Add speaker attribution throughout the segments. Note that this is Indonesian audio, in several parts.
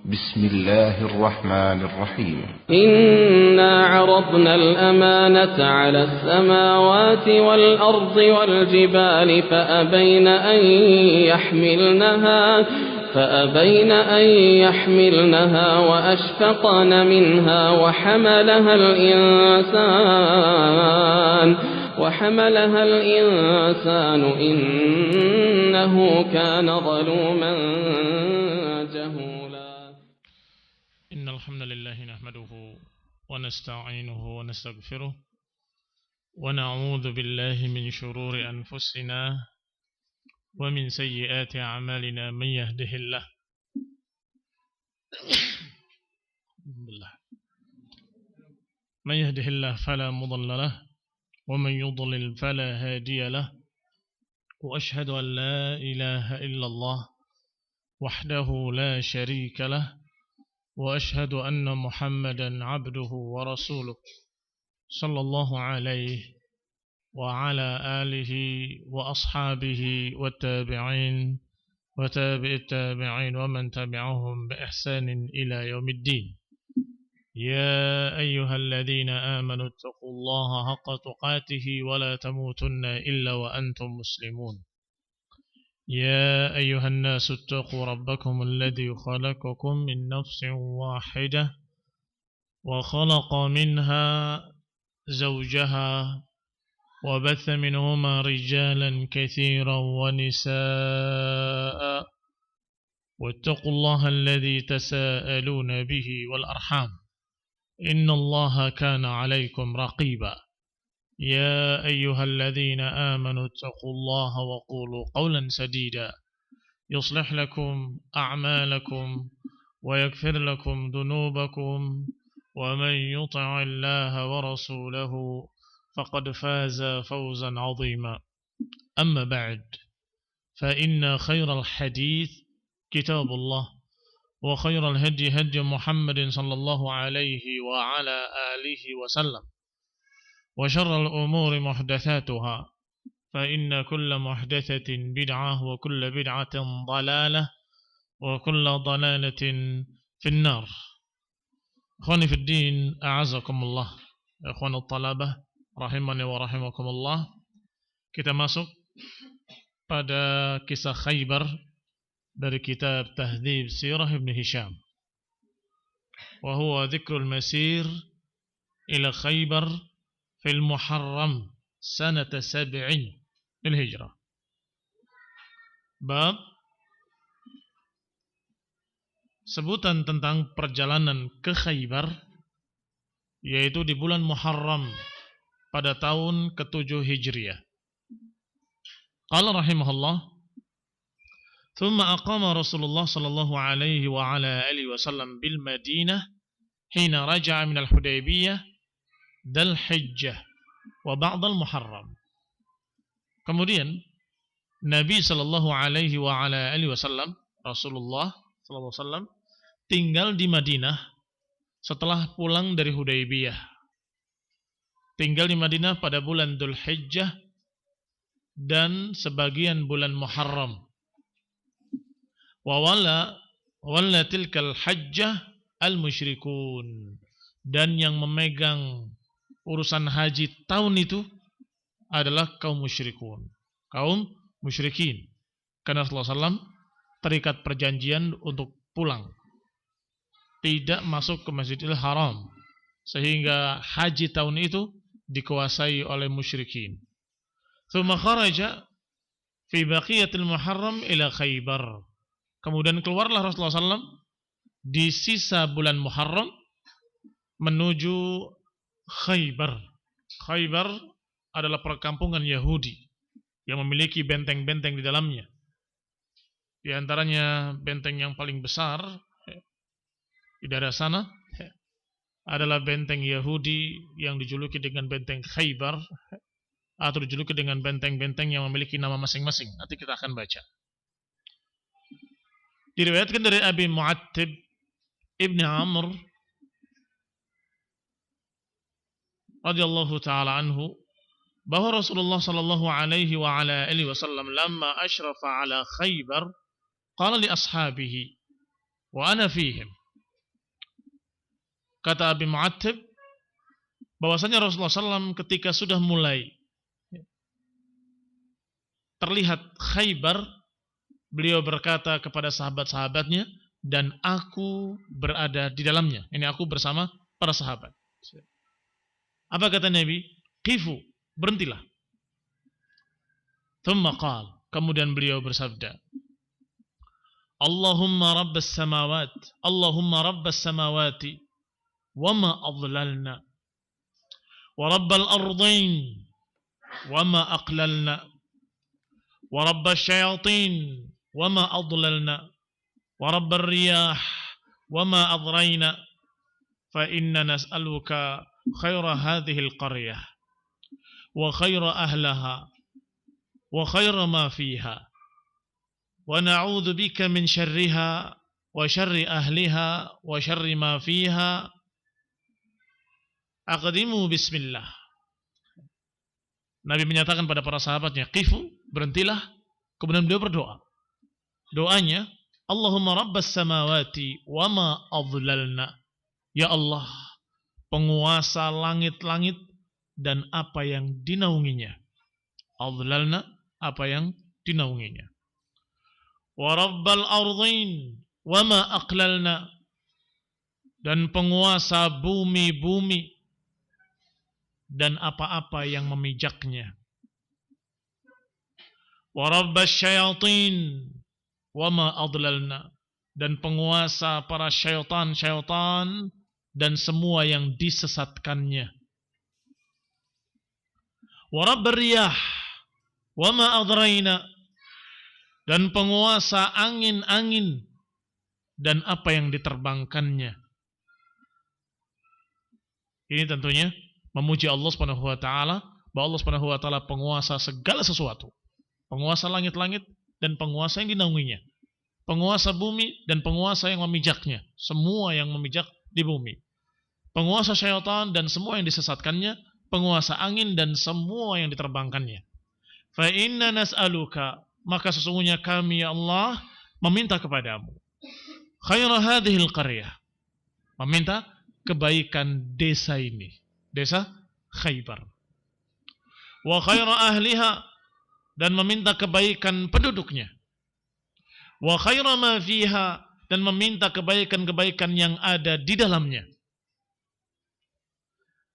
Speaker 1: بسم الله الرحمن الرحيم
Speaker 2: إنا عرضنا الأمانة على السماوات والأرض والجبال فأبين أن يحملنها وأشفقن منها وحملها الإنسان إنه كان ظلوما جهولا.
Speaker 3: إن الحمد لله نحمده ونستعينه ونستغفره ونعوذ بالله من شرور أنفسنا ومن سيئات أعمالنا. من يهده الله فلا مضل له ومن يضلل فلا هادي له وأشهد أن لا إله إلا الله وحده لا شريك له وأشهد أن محمدا عبده ورسوله صلى الله عليه وعلى آله وأصحابه والتابعين وتابع التابعين ومن تبعهم بإحسان إلى يوم الدين. يا أيها الذين آمنوا اتقوا الله حق تقاته ولا تموتن إلا وأنتم مسلمون. يا أيها الناس اتقوا ربكم الذي خلقكم من نفس واحدة وخلق منها زوجها وبث منهما رجالا كثيرا ونساء واتقوا الله الذي تساءلون به والأرحام إن الله كان عليكم رقيبا. يا أيها الذين آمنوا اتقوا الله وقولوا قولا سديدا يصلح لكم أعمالكم ويغفر لكم ذنوبكم ومن يطع الله ورسوله فقد فاز فوزا عظيما. أما بعد فإن خير الحديث كتاب الله وخير الهدي هدي محمد صلى الله عليه وعلى آله وسلم وشر الأمور محدثاتها فإن كل محدثة بدعة وكل بدعة ضلالة وكل ضلالة في النار. أخواني في الدين أعزكم الله. أخوان الطلبة rahimani wa rahimakumullah. Kita masuk pada kisah Khaybar dari kitab Tahdhib Sirah Ibn Hisham. Wa huwa dzikrul masir ila Khaybar fil Muharram sanata 7 lil Hijrah. Bab sebutan tentang perjalanan ke Khaybar, yaitu di bulan Muharram pada tahun ke-7 Hijriah. Qala rahimahullah, thumma aqama Rasulullah sallallahu alaihi wa ala alihi wasallam bil Madinah hina raja'a min al-Hudaybiyah dal Hijjah wa ba'd al-Muharram. Kemudian Nabi sallallahu alaihi wa ala alihi wasallam, Rasulullah sallallahu alaihi wasallam tinggal di Madinah setelah pulang dari Hudaybiyah. Tinggal di Madinah pada bulan Dzul Hijjah dan sebagian bulan Muharram. Wa walla tilkal hajjah al-musyrikun, dan yang memegang urusan haji tahun itu adalah kaum musyrikun, kaum musyrikin. Karena Rasulullah SAW terikat perjanjian untuk pulang, tidak masuk ke Masjidil Haram, sehingga haji tahun itu dikuasai oleh musyrikin. Tsumma kharaja fi baqiyatil Muharram ila Khaybar. Kemudian keluarlah Rasulullah SAW di sisa bulan Muharram menuju Khaybar. Khaybar adalah perkampungan Yahudi yang memiliki benteng-benteng di dalamnya. Di antaranya benteng yang paling besar di daerah sana adalah benteng Yahudi yang dijuluki dengan benteng Khaybar, atau dijuluki dengan benteng-benteng yang memiliki nama masing-masing. Nanti kita akan baca. Diriwayatkan dari Abi Mu'attib Ibn Amr radhiyallahu ta'ala anhu bahwa Rasulullah sallallahu alaihi wa ala alihi wasallam lamma asyrafa ala Khaybar qala li ashabihi wa ana fihim. Kata Abi Mu'attib, bahwasanya Rasulullah SAW ketika sudah mulai terlihat Khaybar, beliau berkata kepada sahabat-sahabatnya, dan aku berada di dalamnya. Ini aku bersama para sahabat. Apa kata Nabi? Qifu, berhentilah. Thumma qala, kemudian beliau bersabda, Allahumma rabbas samawati wama adlalna wa rabbal ardain wama aqlalna wa rabbas syayatin wama adlalna wa rabbar riyah wama adraina fa inna nas'aluka khaira hadhihi alqaryah wa khaira ahlaha wa khaira ma fiha wa na'udzu bika min syarriha wa syarri ahliha wa syarri ma fiha. Aqdimu bismillah. Nabi menyatakan pada para sahabatnya, qifu, berhentilah. Kemudian beliau berdoa. Doanya, Allahumma rabbas samawati wa ma adlalna. Ya Allah, penguasa langit-langit dan apa yang dinaunginya. Adlalna, apa yang dinaunginya. Wa rabbal ardain wa ma aqlalna, dan penguasa bumi-bumi dan apa-apa yang memijaknya. Wa rabbas syayatin wa ma adlalna, dan penguasa para syaitan-syaitan dan semua yang disesatkannya. Wa rabbar riyah wa ma adraina, dan penguasa angin-angin dan apa yang diterbangkannya. Ini tentunya memuji Allah Subhanahu wa taala, bahwa Allah Subhanahu wa taala penguasa segala sesuatu. Penguasa langit-langit dan penguasa yang dinaunginya. Penguasa bumi dan penguasa yang memijaknya, semua yang memijak di bumi. Penguasa syaitan dan semua yang disesatkannya, penguasa angin dan semua yang diterbangkannya. Fa inna nas'aluka, maka sesungguhnya kami ya Allah meminta kepadamu khaira hadhil qaryah, meminta kebaikan desa ini, desa Khaybar. Wa khaira ahliha, dan meminta kebaikan penduduknya. Wa khaira ma fiha, dan meminta kebaikan-kebaikan yang ada di dalamnya.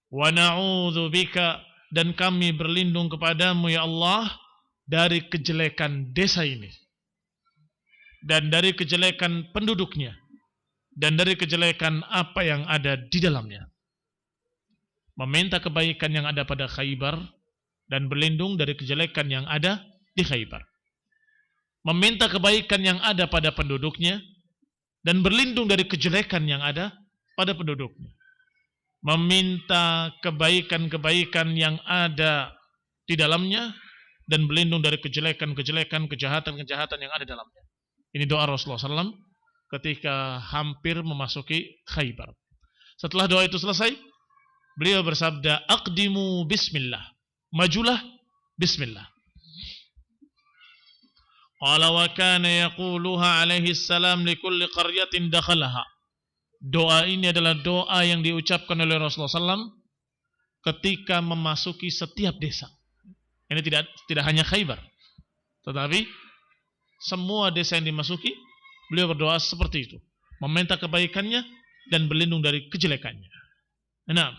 Speaker 3: Wa na'udzu bika, dan kami berlindung kepadamu ya Allah dari kejelekan desa ini, dan dari kejelekan penduduknya, dan dari kejelekan apa yang ada di dalamnya. Meminta kebaikan yang ada pada Khaybar dan berlindung dari kejelekan yang ada di Khaybar. Meminta kebaikan yang ada pada penduduknya dan berlindung dari kejelekan yang ada pada penduduknya. Meminta kebaikan-kebaikan yang ada di dalamnya dan berlindung dari kejelekan-kejelekan, kejahatan-kejahatan yang ada di dalamnya. Ini doa Rasulullah SAW ketika hampir memasuki Khaybar. Setelah doa itu selesai, beliau bersabda, aqdimu bismillah, majulah bismillah. Qala wa kana yaquluha alaihi salam li kulli qaryatin dakhalaha. Doa ini adalah doa yang diucapkan oleh Rasulullah SAW ketika memasuki setiap desa. Ini tidak hanya Khaybar, tetapi semua desa yang dimasuki, beliau berdoa seperti itu, meminta kebaikannya dan berlindung dari kejelekannya. Nah,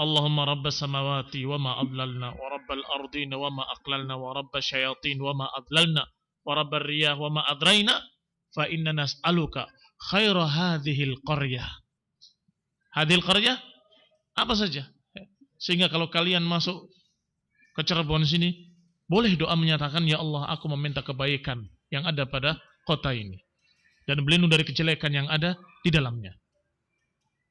Speaker 3: Allahumma rabbas samawati wa ma adlalna wa rabbal ardina wa ma aqlalna wa rabbas syayatin wa ma adlalna wa rabbar riyah wa ma adraina fa inna nas'aluka khaira hadhil qaryah. Hadhil qaryah apa saja? Sehingga kalau kalian masuk ke Cirebon sini, boleh doa menyatakan, ya Allah, aku meminta kebaikan yang ada pada kota ini dan berlindung dari kejelekan yang ada di dalamnya.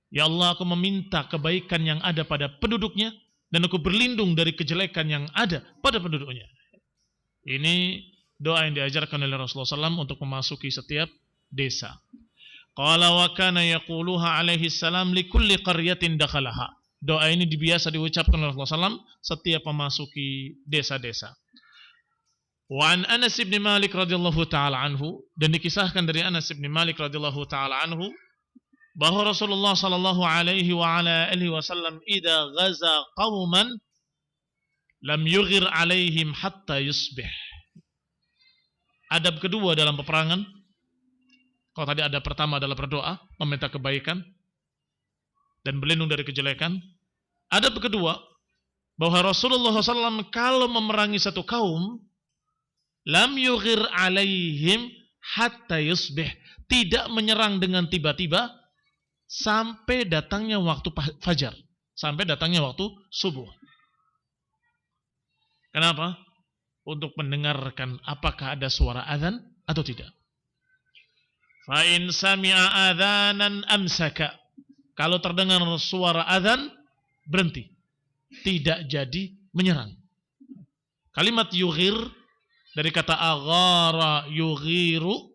Speaker 3: Ya Allah, aku meminta kebaikan yang ada pada penduduknya dan aku berlindung dari kejelekan yang ada pada penduduknya. Ini doa yang diajarkan oleh Rasulullah SAW untuk memasuki setiap desa. Qala wa kana yaquluha alaihi salam li kulli qaryatin dakhalaha. Doa ini biasa diucapkan oleh Rasulullah SAW setiap memasuki desa-desa. Wa an Anas bin Malik radhiyallahu taala anhu, dan dikisahkan dari Anas bin Malik radhiyallahu taala anhu bahwa Rasulullah sallallahu alaihi wa ala alihi wasallam idza ghaza qauman lam yughir alaihim hatta yusbih. Adab kedua dalam peperangan, kalau tadi adab pertama adalah berdoa, meminta kebaikan dan berlindung dari kejelekan. Adab kedua, bahwa Rasulullah SAW kalau memerangi satu kaum, lam yughir alaihim hatta yusbih, tidak menyerang dengan tiba-tiba sampai datangnya waktu fajar, sampai datangnya waktu subuh. Kenapa? Untuk mendengarkan apakah ada suara azan atau tidak. Fa in sami'a adzanan amsaka, kalau terdengar suara azan berhenti, tidak jadi menyerang. Kalimat yughir dari kata aghara yughiru,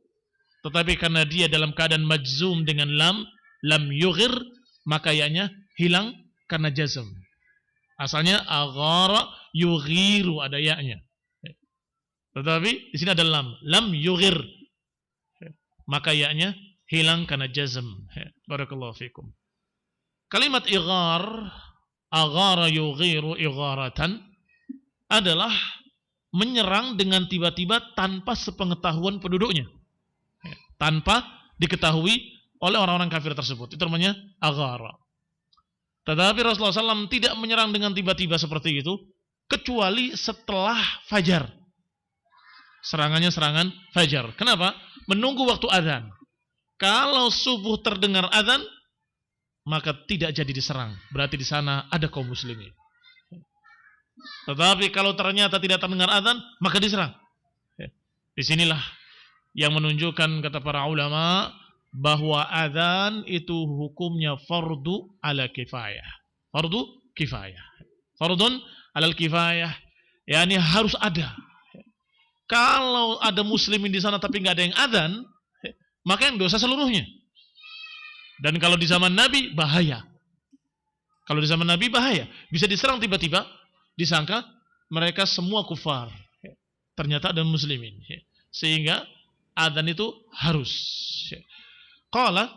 Speaker 3: tetapi karena dia dalam keadaan majzum dengan lam yughir, maka ya-nya hilang karena jazm. Asalnya aghara yughiru, ada ya-nya. Tetapi di sini ada lam yughir, maka ya-nya hilang karena jazm. Barakallahu fikum. Kalimat ighar, aghara yughiru igharatan, adalah menyerang dengan tiba-tiba tanpa sepengetahuan penduduknya, tanpa diketahui oleh orang-orang kafir tersebut. Itu namanya aghara. Tetapi Rasulullah SAW tidak menyerang dengan tiba-tiba seperti itu, kecuali setelah fajar. Serangannya serangan fajar. Kenapa? Menunggu waktu azan. Kalau subuh terdengar azan, maka tidak jadi diserang. Berarti di sana ada kaum muslimin. Tetapi kalau ternyata tidak terdengar azan, maka diserang. Disinilah yang menunjukkan, kata para ulama, bahwa azan itu hukumnya fardu ala kifayah. Fardu kifayah. Fardun alal kifayah, yakni harus ada. Kalau ada muslimin di sana tapi nggak ada yang azan, maka yang dosa seluruhnya. Dan kalau di zaman Nabi, bahaya. Kalau di zaman Nabi, bahaya. Bisa diserang tiba-tiba, disangka mereka semua kufar. Ternyata ada muslimin. Sehingga adzan itu harus. Qala,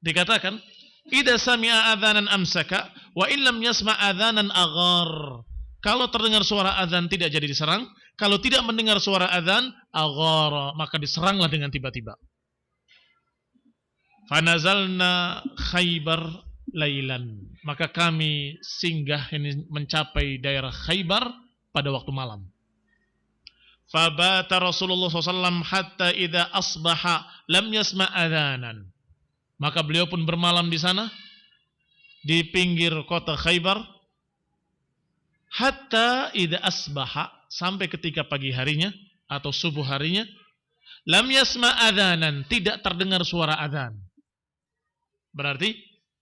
Speaker 3: dikatakan, idza sami'a adzanan amsaka wa in lam yasma' adzanan aghar. Kalau terdengar suara adzan tidak jadi diserang, kalau tidak mendengar suara adzan aghara, maka diseranglah dengan tiba-tiba. Fanazalna Khaybar lailan, maka kami singgah ini mencapai daerah Khaybar pada waktu malam. Fabata Rasulullah SAW hatta idza asbaha lam yasma' adzanan, maka beliau pun bermalam di sana di pinggir kota Khaybar hatta idza asbaha, sampai ketika pagi harinya atau subuh harinya, lam yasma' adzanan, tidak terdengar suara adzan. Berarti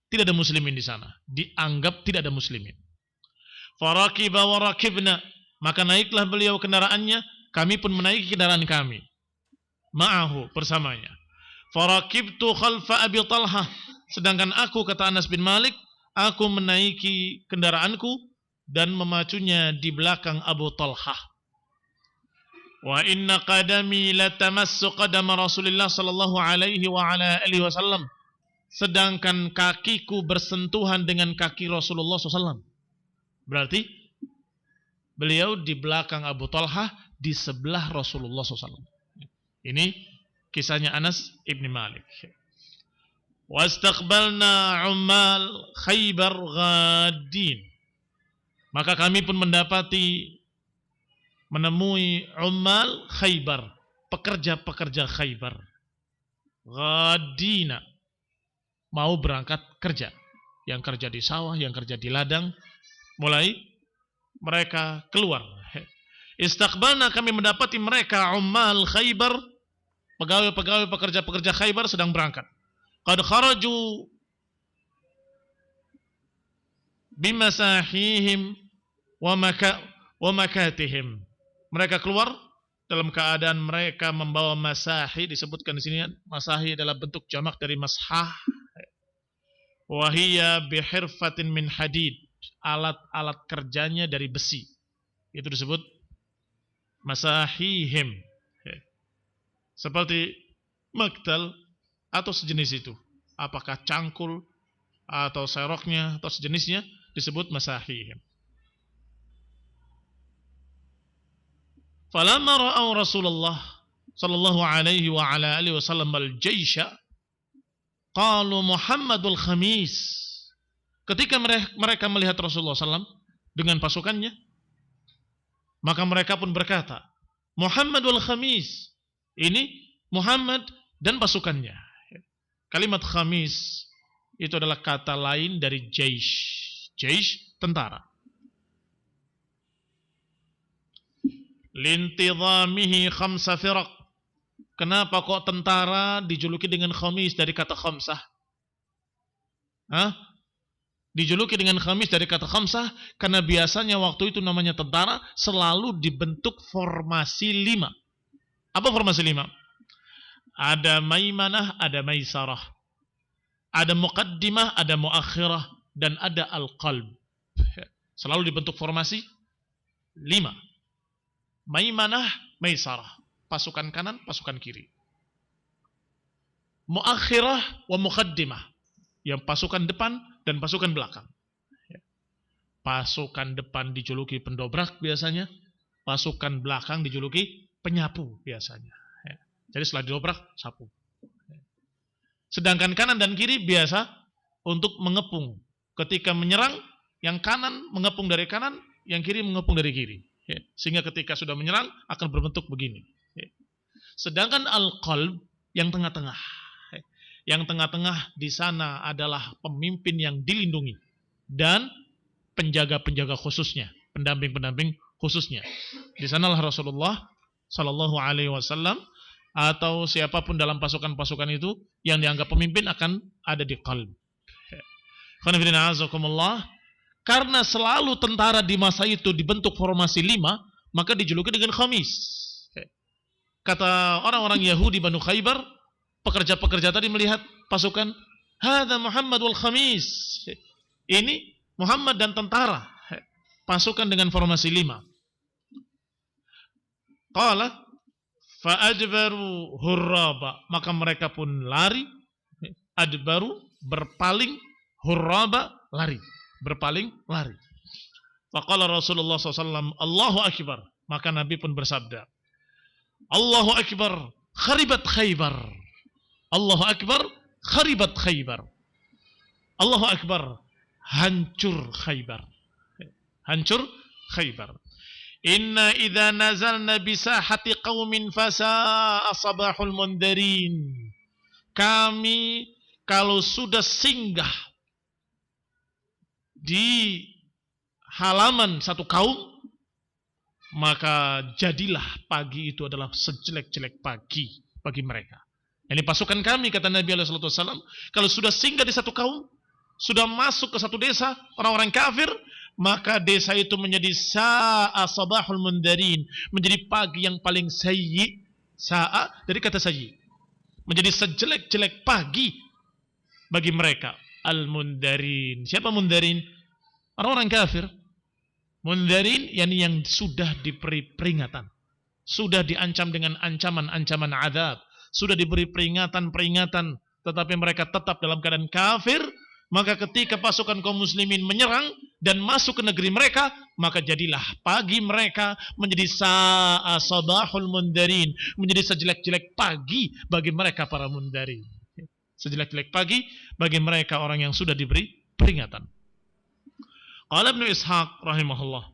Speaker 3: tidak ada muslimin di sana, dianggap tidak ada muslimin. Farakiba wa rakibna, maka naiklah beliau kendaraannya, kami pun menaiki kendaraan kami. Ma'ahu, bersamanya. Farakibtu khalfa Abi Talhah, sedangkan aku, kata Anas bin Malik, aku menaiki kendaraanku dan memacunya di belakang Abu Talhah. Wa inna qadami latamassu qadama Rasulillah sallallahu alaihi wa ala alihi wasallam, sedangkan kakiku bersentuhan dengan kaki Rasulullah SAW. Berarti beliau di belakang Abu Talhah, di sebelah Rasulullah SAW. Ini kisahnya Anas ibn Malik. Wastaqbalna ummal Khaybar ghadin, maka kami pun menemui ummal Khaybar, pekerja-pekerja Khaybar, ghadina, mau berangkat kerja, yang kerja di sawah, yang kerja di ladang, mulai mereka keluar. Istaqbalna, kami mendapati mereka ummal Khaybar, pegawai-pegawai pekerja-pekerja Khaybar sedang berangkat. Qad kharaju bimasahihim wa makatihim. Mereka keluar dalam keadaan mereka membawa masahi, disebutkan di sini masahi adalah bentuk jamak dari mashah. Wahiyya bihirfatin min hadid, alat-alat kerjanya dari besi. Itu disebut masahihim. Seperti maktal atau sejenis itu. Apakah cangkul atau seroknya atau sejenisnya disebut masahihim. Falamma ra'au Rasulullah sallallahu alaihi wa ala alihi wasallam al-jaysha qalu Muhammadul Khamis. Ketika mereka melihat Rasulullah SAW dengan pasukannya, maka mereka pun berkata, Muhammadul Khamis. Ini Muhammad dan pasukannya. Kalimat khamis itu adalah kata lain dari jaish. Jaish, tentara. Lintidhamihi khamsa firaq. Kenapa kok tentara dijuluki dengan khamis dari kata khamsah? Dijuluki dengan khamis dari kata khamsah karena biasanya waktu itu namanya tentara selalu dibentuk formasi 5. Apa formasi 5? Ada maimanah, ada maisarah. Ada muqaddimah, ada muakhirah, dan ada al-qalb. Selalu dibentuk formasi 5. Maimanah, maisarah. Pasukan kanan, pasukan kiri. Muakhirah wa muqaddimah. Yang pasukan depan dan pasukan belakang. Pasukan depan dijuluki pendobrak biasanya. Pasukan belakang dijuluki penyapu biasanya. Jadi setelah didobrak, sapu. Sedangkan kanan dan kiri biasa untuk mengepung. Ketika menyerang, yang kanan mengepung dari kanan, yang kiri mengepung dari kiri. Sehingga ketika sudah menyerang, akan berbentuk begini. Sedangkan al-qalb yang tengah-tengah. Yang tengah-tengah di sana adalah pemimpin yang dilindungi. Dan penjaga-penjaga khususnya. Pendamping-pendamping khususnya. Di sanalah Rasulullah Sallallahu Alaihi Wasallam atau siapapun dalam pasukan-pasukan itu yang dianggap pemimpin akan ada di qalb. Karena selalu tentara di masa itu dibentuk formasi 5, maka dijuluki dengan khamis. Kata orang-orang Yahudi Banu Khaybar, pekerja-pekerja tadi melihat pasukan, hadza Muhammadul Khamis. Ini Muhammad dan tentara, pasukan dengan formasi 5. Qala fa'adbaru hurraba, maka mereka pun lari. Adbaru, berpaling. Hurraba, lari. Berpaling, lari. Faqala Rasulullah SAW, Allahu Akbar. Maka Nabi pun bersabda, Allahu Akbar, kharibat Khaybar. Allahu Akbar, kharibat Khaybar. Allahu Akbar, hancur Khaybar. Hancur Khaybar. Inna idza nazalna bisahati qaumin fasa'a sabahul mundarin. Kami kalau sudah singgah di halaman satu kaum, maka jadilah pagi itu adalah sejelek-jelek pagi bagi mereka. Ini pasukan kami, kata Nabi SAW, kalau sudah singgah di satu kaum, sudah masuk ke satu desa, orang-orang kafir, maka desa itu menjadi sa'a sabahul mundarin, menjadi pagi yang paling sayyi. Sa'a dari kata sayyi, menjadi sejelek-jelek pagi bagi mereka. Al-mundarin. Siapa mundarin? Orang-orang kafir. Mundarin yakni yang sudah diberi peringatan, sudah diancam dengan ancaman-ancaman azab, sudah diberi peringatan-peringatan, tetapi mereka tetap dalam keadaan kafir. Maka ketika pasukan kaum muslimin menyerang dan masuk ke negeri mereka, maka jadilah pagi mereka menjadi sa'a sabahul mundarin, menjadi sejelek-jelek pagi bagi mereka para mundarin. Sejelek-jelek pagi bagi mereka orang yang sudah diberi peringatan. Qala Ibnu Ishaq rahimahullah,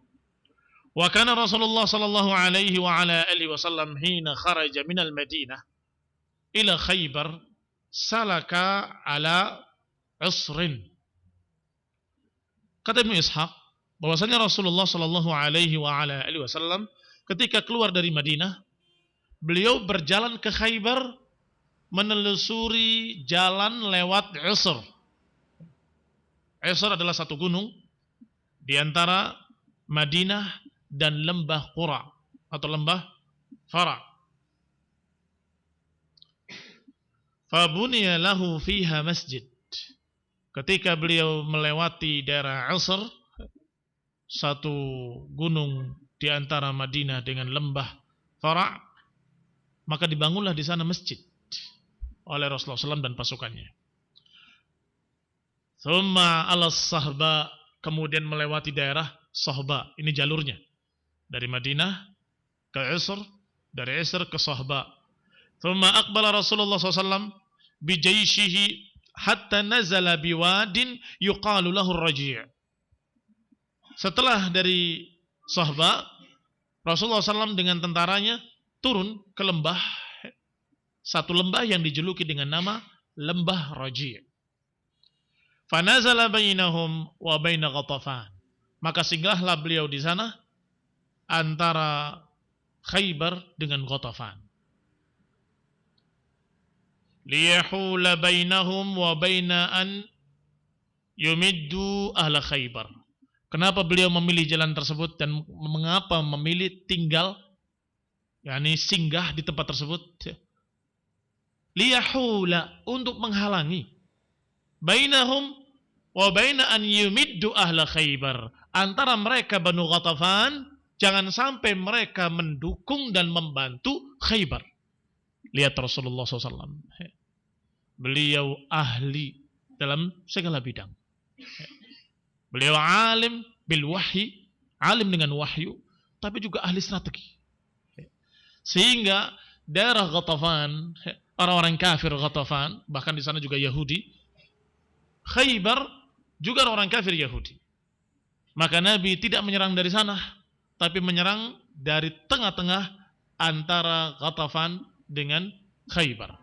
Speaker 3: wa kana Rasulullah sallallahu alaihi wa ala alihi wasallam hina kharaja minal Madinah ila Khaybar salaka ala Usrin. Kata Ibnu Ishaq bahwasanya Rasulullah sallallahu alaihi wa ala alihi wasallam ketika keluar dari Madinah, beliau berjalan ke Khaybar menelusuri jalan lewat Usr. Usr adalah satu gunung di antara Madinah dan lembah Qura atau lembah Fara. Fabuniya lahu fiha masjid. Ketika beliau melewati daerah Usr, satu gunung di antara Madinah dengan lembah Fara', maka dibangunlah di sana masjid oleh Rasulullah SAW dan pasukannya. Thumma ala Sahba, kemudian melewati daerah Sahba. Ini jalurnya dari Madinah ke Isr, dari Isr ke Sahba. Thumma aqbala Rasulullah SAW bijayshihi hatta nazala biwadin yuqalu lahu Raji'. Setelah dari Sahba, Rasulullah SAW dengan tentaranya turun ke lembah, satu lembah yang dijuluki dengan nama Lembah Raji'. Fanazala bainahum wa baina Ghatafan. Maka singgahlah beliau di sana antara Khaybar dengan Ghatafan. Liyahula bainahum wa baina an yumiddu ahla Khaybar. Kenapa beliau memilih jalan tersebut dan mengapa memilih tinggal, yakni singgah di tempat tersebut? Liyahula, untuk menghalangi, bainahum wa baina an yumiddu ahla Khaybar, antara mereka Banu Ghatafan, jangan sampai mereka mendukung dan membantu Khaybar. Lihat Rasulullah SAW, beliau ahli dalam segala bidang. Beliau alim bil wahyi, alim dengan wahyu, tapi juga ahli strategi. Sehingga daerah Ghatafan, orang-orang kafir Ghatafan, bahkan di sana juga Yahudi, Khaybar juga orang kafir Yahudi. Maka Nabi tidak menyerang dari sana, tapi menyerang dari tengah-tengah antara Ghatafan dengan Khaybar.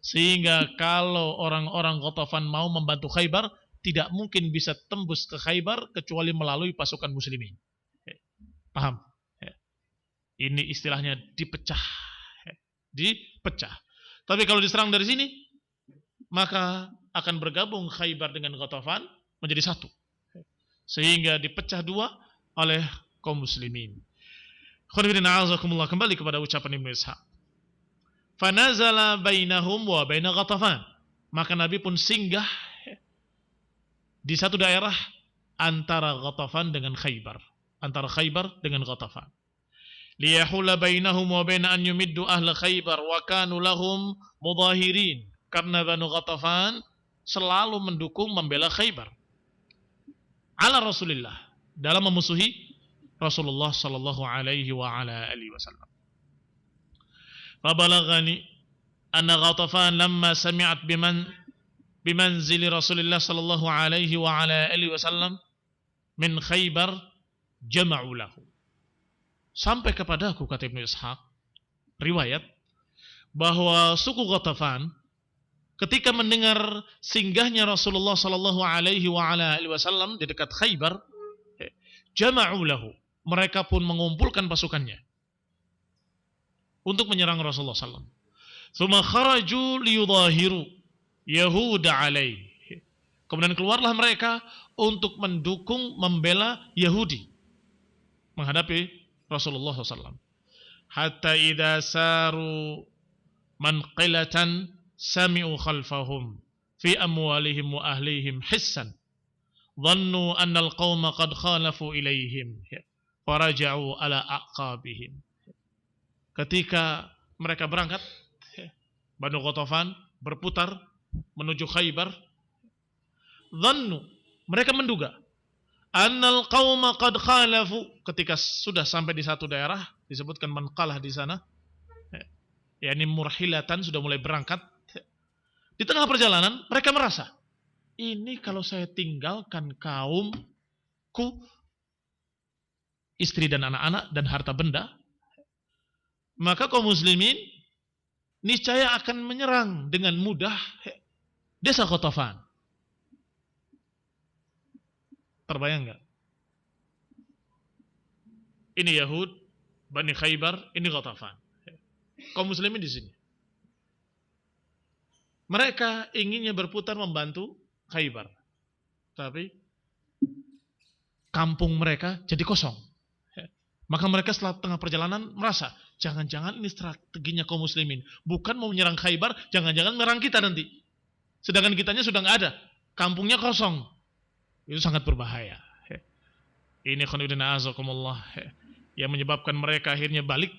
Speaker 3: Sehingga kalau orang-orang Ghatafan mau membantu Khaybar, tidak mungkin bisa tembus ke Khaybar kecuali melalui pasukan muslimin. Paham? Ini istilahnya dipecah. Dipecah. Tapi kalau diserang dari sini, maka akan bergabung Khaybar dengan Ghatafan menjadi satu. Sehingga dipecah dua oleh kaum muslimin. Kembali kepada ucapan Ibnu Ishaq. Fanazala bainahum wa baina Ghatafan. Maka Nabi pun singgah di satu daerah antara Ghatafan dengan Khaybar. Antara Khaybar dengan Ghatafan. Liyahula bainahum wa baina an yumiddu ahla Khaybar wa kanu lahum mudahirin. Karena Banu Ghatafan selalu mendukung membela Khaybar. Ala Rasulillah, dalam memusuhi Rasulullah sallallahu alaihi wa ala alihi wasallam. Fabalaghani anna Ghatafan lamma sami'at bimanzili Rasulillah sallallahu alaihi wa ala alihi wasallam min Khaybar jama'u lahu. Sampai kepadaku, kata Ibnu Ishaq, riwayat bahwa suku Ghatafan ketika mendengar singgahnya Rasulullah sallallahu alaihi wa ala alihi wasallam di dekat Khaybar, jama'u lahu, mereka pun mengumpulkan pasukannya untuk menyerang Rasulullah sallallahu alaihi wasallam. Tsumma kharaju liyudhahiru Yahuda alaihi. Kemudian keluarlah mereka untuk mendukung membela Yahudi menghadapi Rasulullah SAW. Hatta idza saru manqilatan sami'u khalfahum fi amwalihim wa ahlihim hissan dhannu anna al-qauma qad khalafu ilaihim faraja'u ala aqabihim. Ketika mereka berangkat, Banu Ghatafan berputar menuju Khaybar, dhannu, mereka menduga, annal qauma qad khalafu, ketika sudah sampai di satu daerah disebutkan manqalah di sana, yakni murhilatan, sudah mulai berangkat. Di tengah perjalanan mereka merasa, ini kalau saya tinggalkan kaumku, istri dan anak-anak dan harta benda, maka kaum muslimin niscaya akan menyerang dengan mudah desa Ghatafan. Terbayang enggak? Ini Yahud, Bani Khaybar, ini Ghatafan. Kaum muslimin di sini. Mereka inginnya berputar membantu Khaybar. Tapi kampung mereka jadi kosong. Maka mereka setelah tengah perjalanan merasa, jangan-jangan ini strateginya kaum muslimin. Bukan mau menyerang Khaybar, jangan-jangan menyerang kita nanti. Sedangkan kitanya sudah nggak ada. Kampungnya kosong. Itu sangat berbahaya. Ini khonibdina azakumullah, yang menyebabkan mereka akhirnya balik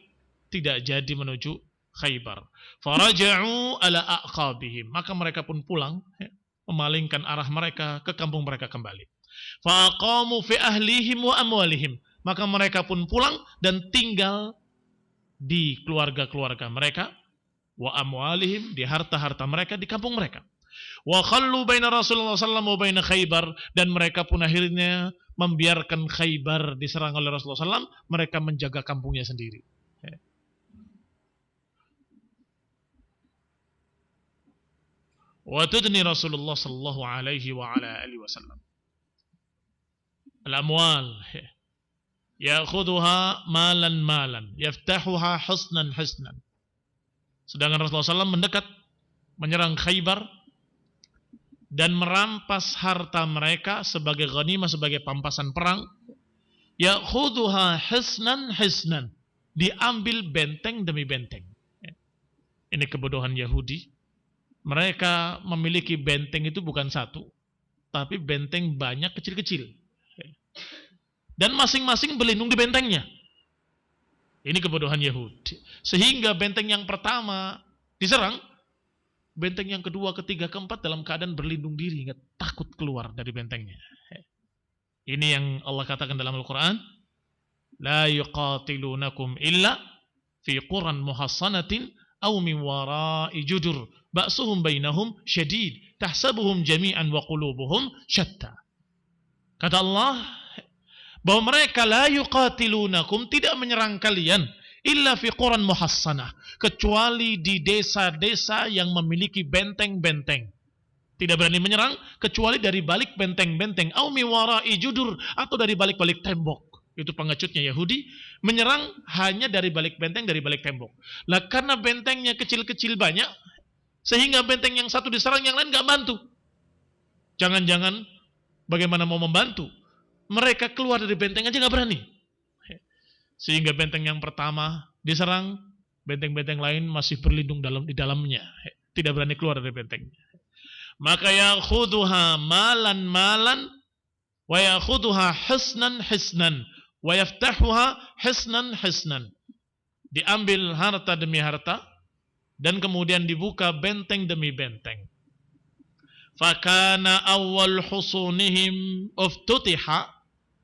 Speaker 3: tidak jadi menuju Khaybar. Faraja'u ala aqabihim, maka mereka pun pulang, memalingkan arah mereka ke kampung mereka kembali. Faqamu fi ahlihim wa amwalihim, maka mereka pun pulang dan tinggal di keluarga-keluarga mereka, wa amwalihim, di harta-harta mereka di kampung mereka. Wa khallu baina Rasulullah sallallahu wa baina Khaybar, dan mereka pun akhirnya membiarkan Khaybar diserang oleh Rasulullah SAW, mereka menjaga kampungnya sendiri. Wa tudni Rasulullah sallallahu alaihi wa ala alihi wasallam al-amwal ya'khudhuha malan yaftahuha husnan. Sedangkan Rasulullah SAW mendekat menyerang Khaybar dan merampas harta mereka sebagai ghanimah, sebagai pampasan perang. Ya'khudhuha hisnan, diambil benteng demi benteng. Ini kebodohan Yahudi. Mereka memiliki benteng itu bukan satu, tapi benteng banyak kecil-kecil. Dan masing-masing berlindung di bentengnya. Ini kebodohan Yahudi. Sehingga benteng yang pertama diserang, benteng yang kedua, ketiga, keempat dalam keadaan berlindung diri, nggak takut keluar dari bentengnya. Ini yang Allah katakan dalam Al-Quran, la yuqatilunakum illa fi quran muhassanatin aw min wara'i judur ba'suhum bainahum syadid tahsabuhum jami'an wa qulubuhum syatta. Kata Allah bahwa mereka la yuqatilunakum, tidak menyerang kalian, illa fi quran muhassanah, kecuali di desa-desa yang memiliki benteng-benteng. Tidak berani menyerang kecuali dari balik benteng-benteng, au mi wara'i judur, atau dari balik-balik tembok. Itu pengecutnya Yahudi, menyerang hanya dari balik benteng, dari balik tembok. Lah karena bentengnya kecil-kecil banyak, sehingga benteng yang satu diserang, yang lain nggak bantu. Jangan-jangan bagaimana mau membantu? Mereka keluar dari benteng aja nggak berani. Sehingga benteng yang pertama diserang, benteng-benteng lain masih berlindung di dalamnya, tidak berani keluar dari bentengnya. Maka ya'khudhuha malan wa ya'khudhuha hisnan wa yaftahuha hisnan. Diambil harta demi harta dan kemudian dibuka benteng demi benteng. Fakana awwal husunihim uftutiha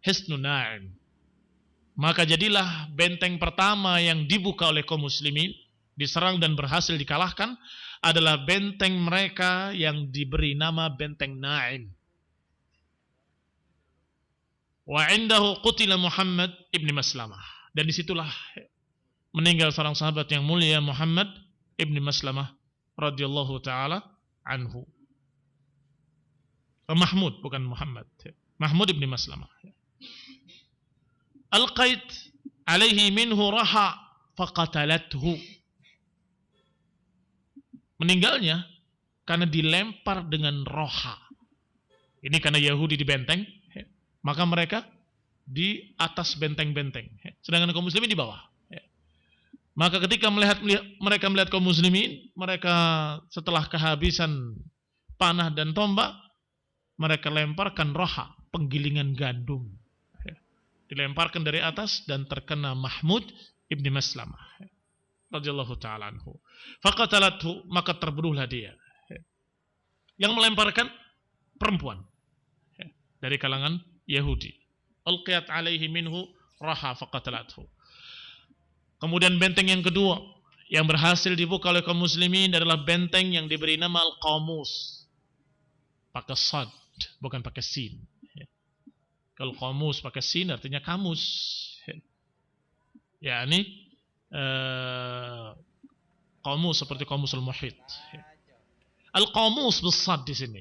Speaker 3: hisnun na'im. Maka jadilah benteng pertama yang dibuka oleh kaum muslimin, diserang dan berhasil dikalahkan, adalah benteng mereka yang diberi nama benteng Na'im. Wa indahu qutila Muhammad ibn Maslamah. Dan disitulah meninggal seorang sahabat yang mulia, Muhammad ibn Maslamah radhiyallahu ta'ala anhu. Mahmud, bukan Muhammad. Mahmud ibn Maslamah. Alqait alaihi minhu raha faqatalathu. Meninggalnya karena dilempar dengan roha. Ini karena Yahudi di benteng, maka mereka di atas benteng-benteng, sedangkan kaum muslimin di bawah. Maka ketika mereka melihat kaum muslimin, mereka setelah kehabisan panah dan tombak, mereka lemparkan roha, penggilingan gandum. Dilemparkan dari atas dan terkena Mahmud ibn Maslamah radhiyallahu ta'ala anhu. Faqatalathu, maka terbunuhlah dia. Yang melemparkan perempuan dari kalangan Yahudi. Alqiyat alaihi minhu raha faqatalathu. Kemudian benteng yang kedua yang berhasil dibuka oleh kaum muslimin adalah benteng yang diberi nama Al-Qamus. Pakai sad, bukan pakai sin. Kalau qamus pakai sin artinya kamus. Ya, ini qamus seperti qamusul muhit. Al-Qamus besar di sini.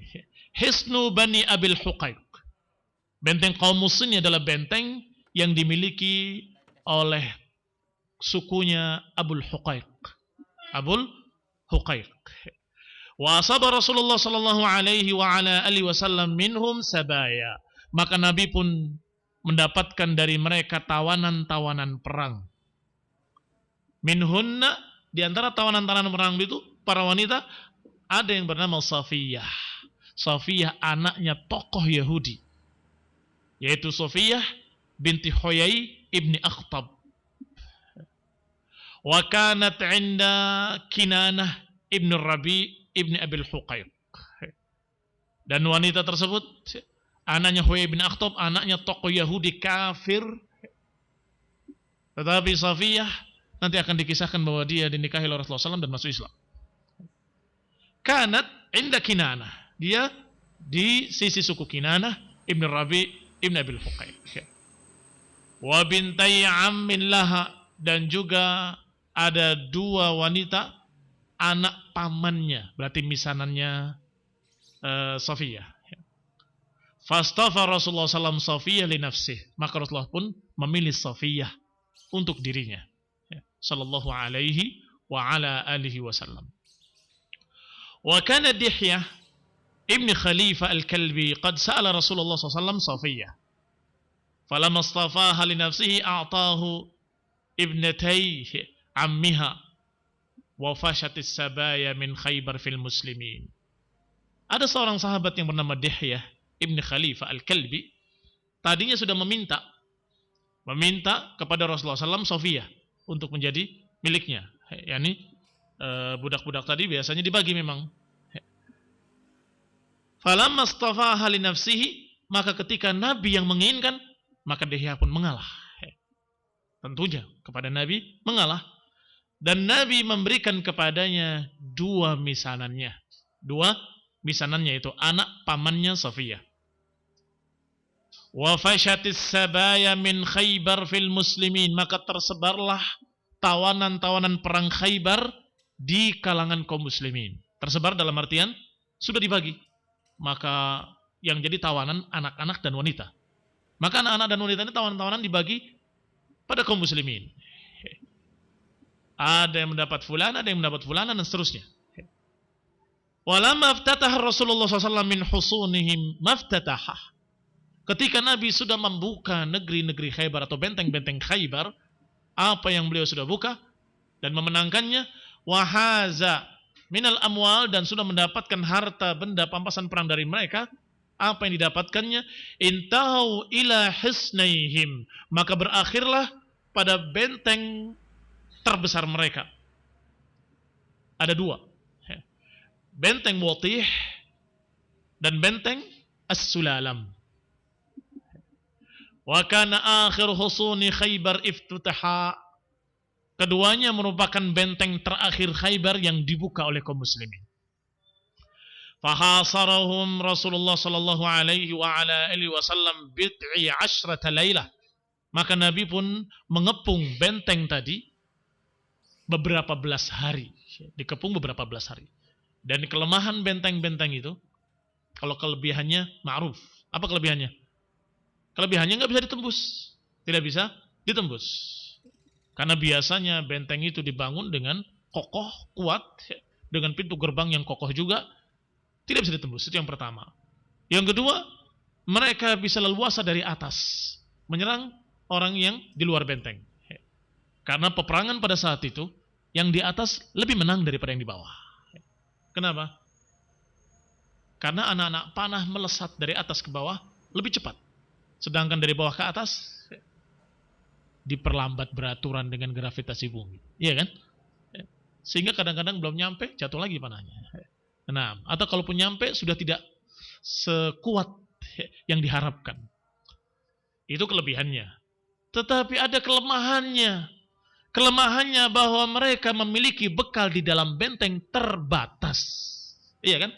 Speaker 3: Hisnu Bani Abil Huqaiq. Benteng Qamus ini adalah benteng yang dimiliki oleh sukunya Abul Huqaiq. Abul Huqaiq. Wa asaba Rasulullah sallallahu alaihi wa ala alihi wasallam minhum sabaya. Maka Nabi pun mendapatkan dari mereka tawanan-tawanan perang. Minhunna, di antara tawanan-tawanan perang itu, para wanita, ada yang bernama Safiyah. Safiyah anaknya tokoh Yahudi, yaitu Safiyah binti Huyai ibni Akhtab Wa kanat 'inda Kinanah ibn Rabi ibn Abil Huqaiq. Dan wanita tersebut anaknya Huyai bin Akhtab, anaknya tokoh Yahudi kafir. Tetapi Safiyah nanti akan dikisahkan bahwa dia dinikahi oleh Rasulullah SAW dan masuk Islam. Kanat 'inda Kinanah. Dia di sisi suku Kinanah ibn Rabi ibn Abil Huqaiq. Wa bintai ammin laha, dan juga ada dua wanita anak pamannya, berarti misanannya Safiyah. Fastafa Rasulullah SAW Safiyah li nafsih, maka Rasulullah pun memilih Safiyah untuk dirinya, sallallahu alaihi wa ala alihi wasallam. Wa kana Dihyah ibn Khalifah al-Kalbi qad sa'ala Rasulullah SAW Safiyah, falamma istafaha li nafsihi a'tahu ibnatayhi ammiha wa fashatis sabaya min Khaybar fil muslimin. Ada seorang sahabat yang bernama Dihyah ibn Khalifah al-Kalbi, tadinya sudah meminta kepada Rasulullah SAW Safiyah untuk menjadi miliknya. Yani budak-budak tadi biasanya dibagi memang. Falamma istafaha li nafsihi, maka ketika Nabi yang menginginkan, maka Dihyah pun mengalah. Tentunya kepada Nabi mengalah, dan Nabi memberikan kepadanya dua misanannya itu anak pamannya Safiyah. Wa fashatis sabaya min Khaybar fil muslimin, maka tersebarlah tawanan-tawanan perang Khaybar di kalangan kaum muslimin. Tersebar dalam artian sudah dibagi. Maka yang jadi tawanan anak-anak dan wanita. Maka anak-anak dan wanita ini tawanan-tawanan dibagi pada kaum muslimin. Ada yang mendapat fulan, ada yang mendapat fulan, dan seterusnya. Walamma aftataha Rasulullah SAW min husunihim maftatahah. Ketika Nabi sudah membuka negeri-negeri Khaybar atau benteng-benteng Khaybar, apa yang beliau sudah buka dan memenangkannya, wahaza minal amwal, dan sudah mendapatkan harta benda pampasan perang dari mereka, apa yang didapatkannya, intahu ila hisnaihim, maka berakhirlah pada benteng terbesar mereka. Ada dua, benteng Watih dan benteng As-Sulalam. Wa kana akhir husuni Khaybar iftitaha. Keduanya merupakan benteng terakhir Khaybar yang dibuka oleh kaum muslimin. Fahasarahum Rasulullah sallallahu alaihi wa ala alihi wasallam bid'i asyrata lailah. Maka Nabi pun mengepung benteng tadi beberapa belas hari. Dikepung beberapa belas hari. Dan kelemahan benteng-benteng itu, kalau kelebihannya ma'ruf. Apa kelebihannya? Kelebihannya nggak bisa ditembus. Tidak bisa ditembus. Karena biasanya benteng itu dibangun dengan kokoh, kuat, dengan pintu gerbang yang kokoh juga, tidak bisa ditembus. Itu yang pertama. Yang kedua, mereka bisa leluasa dari atas menyerang orang yang di luar benteng. Karena peperangan pada saat itu, yang di atas lebih menang daripada yang di bawah. Kenapa? Karena anak-anak panah melesat dari atas ke bawah lebih cepat. Sedangkan dari bawah ke atas diperlambat beraturan dengan gravitasi bumi. Iya kan? Sehingga kadang-kadang belum nyampe, jatuh lagi panahnya. Nah, atau kalaupun nyampe, sudah tidak sekuat yang diharapkan. Itu kelebihannya. Tetapi ada kelemahannya. Kelemahannya bahwa mereka memiliki bekal di dalam benteng terbatas. Iya kan?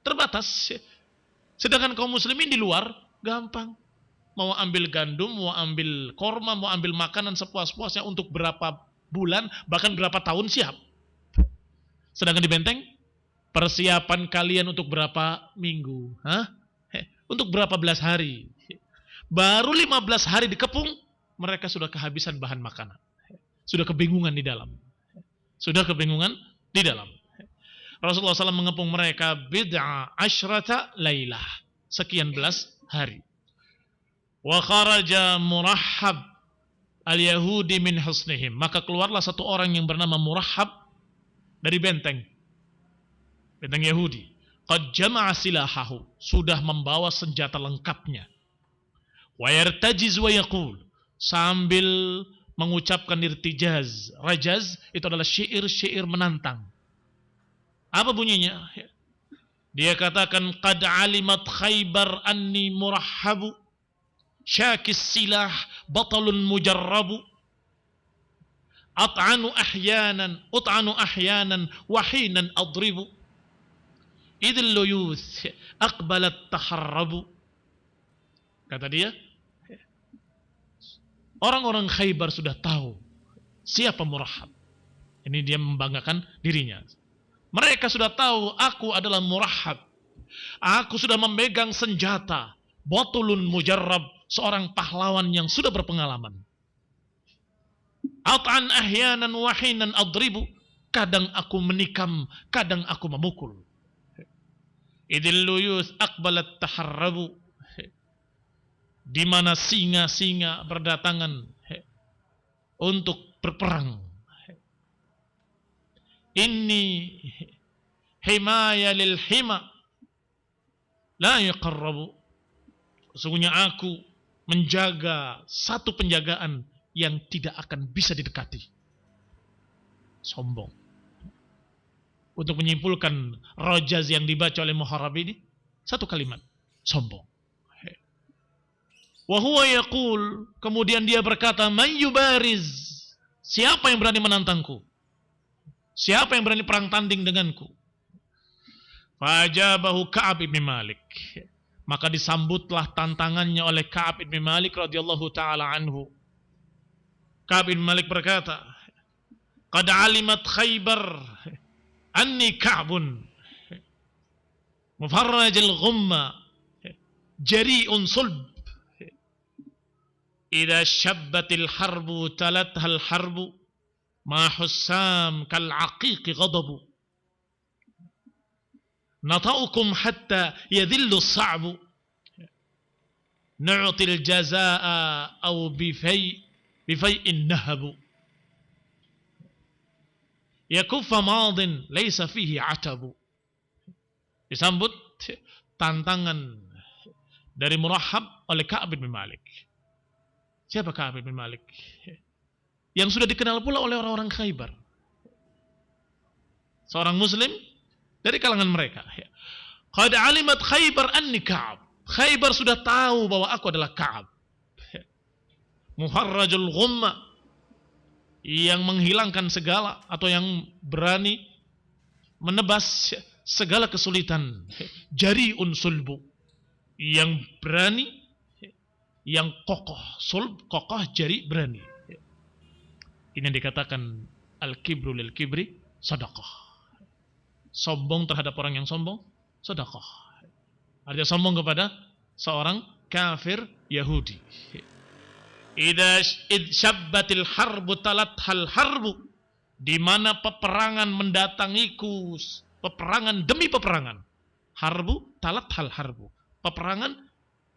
Speaker 3: Terbatas. Sedangkan kaum muslimin di luar, gampang. Mau ambil gandum, mau ambil korma, mau ambil makanan sepuas-puasnya untuk berapa bulan, bahkan berapa tahun siap. Sedangkan di benteng, persiapan kalian untuk berapa minggu? Untuk berapa belas hari? Baru 15 hari dikepung, mereka sudah kehabisan bahan makanan. Sudah kebingungan di dalam. Rasulullah SAW mengepung mereka bid'a asyrata lailah. Sekian belas hari. Wa kharaja Murahhab al-Yahudi min husnihim. Maka keluarlah satu orang yang bernama Murahhab dari benteng Yahudi. Qad jama'a silahahu, sudah membawa senjata lengkapnya. Wa yartajiz wa yaqul, sambil mengucapkan irtijaz. Rajaz itu adalah syair-syair menantang. Apa bunyinya? Dia katakan, qad alimat Khaybar anni murahhabu, syakis silah batalun mujarrabu, ut'anu ahyanan wahinan adribu, idil luyuth aqbalat taharrabu. Kata dia, orang-orang Khaybar sudah tahu siapa Murahhab. Ini dia membanggakan dirinya. Mereka sudah tahu aku adalah Murahhab. Aku sudah memegang senjata. Batulun mujarrab, seorang pahlawan yang sudah berpengalaman. At'an ahyanan wahinan adribu, kadang aku menikam, kadang aku memukul. Idil luyuth aqbalat taharrabu, di mana singa-singa berdatangan untuk berperang. Inni himaya lil hima la yaqarrabu, sesungguhnya aku menjaga satu penjagaan yang tidak akan bisa didekati. Sombong. Untuk menyimpulkan rajaz yang dibaca oleh Muharrab ini, satu kalimat, sombong. Wa huwa yaqul, kemudian dia berkata, man yubariz, siapa yang berani menantangku? Siapa yang berani perang tanding denganku? Fajabahu Ka'ab ibn Malik, maka disambutlah tantangannya oleh Ka'ab ibn Malik radhiyallahu taala anhu. Ka'ab ibn Malik berkata, qad alimat Khaybar anni Ka'bun mufarrajul ghumma jari'un sulb, idza shabbatil harbu talathal harbu ma hussam kal aqiqi ghadabu, nata'ukum hatta yadhillu as-sa'bu, nu'til jazaa'a aw bifai'in nahabu, yakuffa madin laysa fihi atabu. Disambut tantangan dari Murahhab oleh Ka'ab bin Malik. Siapa Ka'ab bin Malik? Yang sudah dikenal pula oleh orang-orang Khaybar. Seorang muslim dari kalangan mereka. Qad alimat Khaybar anni Ka'ab. Khaybar sudah tahu bahwa aku adalah Ka'ab. Muharrajul ghumma, yang menghilangkan segala atau yang berani menebas segala kesulitan. Jari'un sulbu, yang berani, yang kokoh. Sulb kokoh, jari berani. Ini yang dikatakan al-kibru lil kibri sadaqah. Sombong terhadap orang yang sombong, sedekah. Artinya sombong kepada seorang kafir Yahudi. Idza syabbatil harbu talathal harbu, di mana peperangan mendatangiku, peperangan demi peperangan. Harbu talathal harbu, peperangan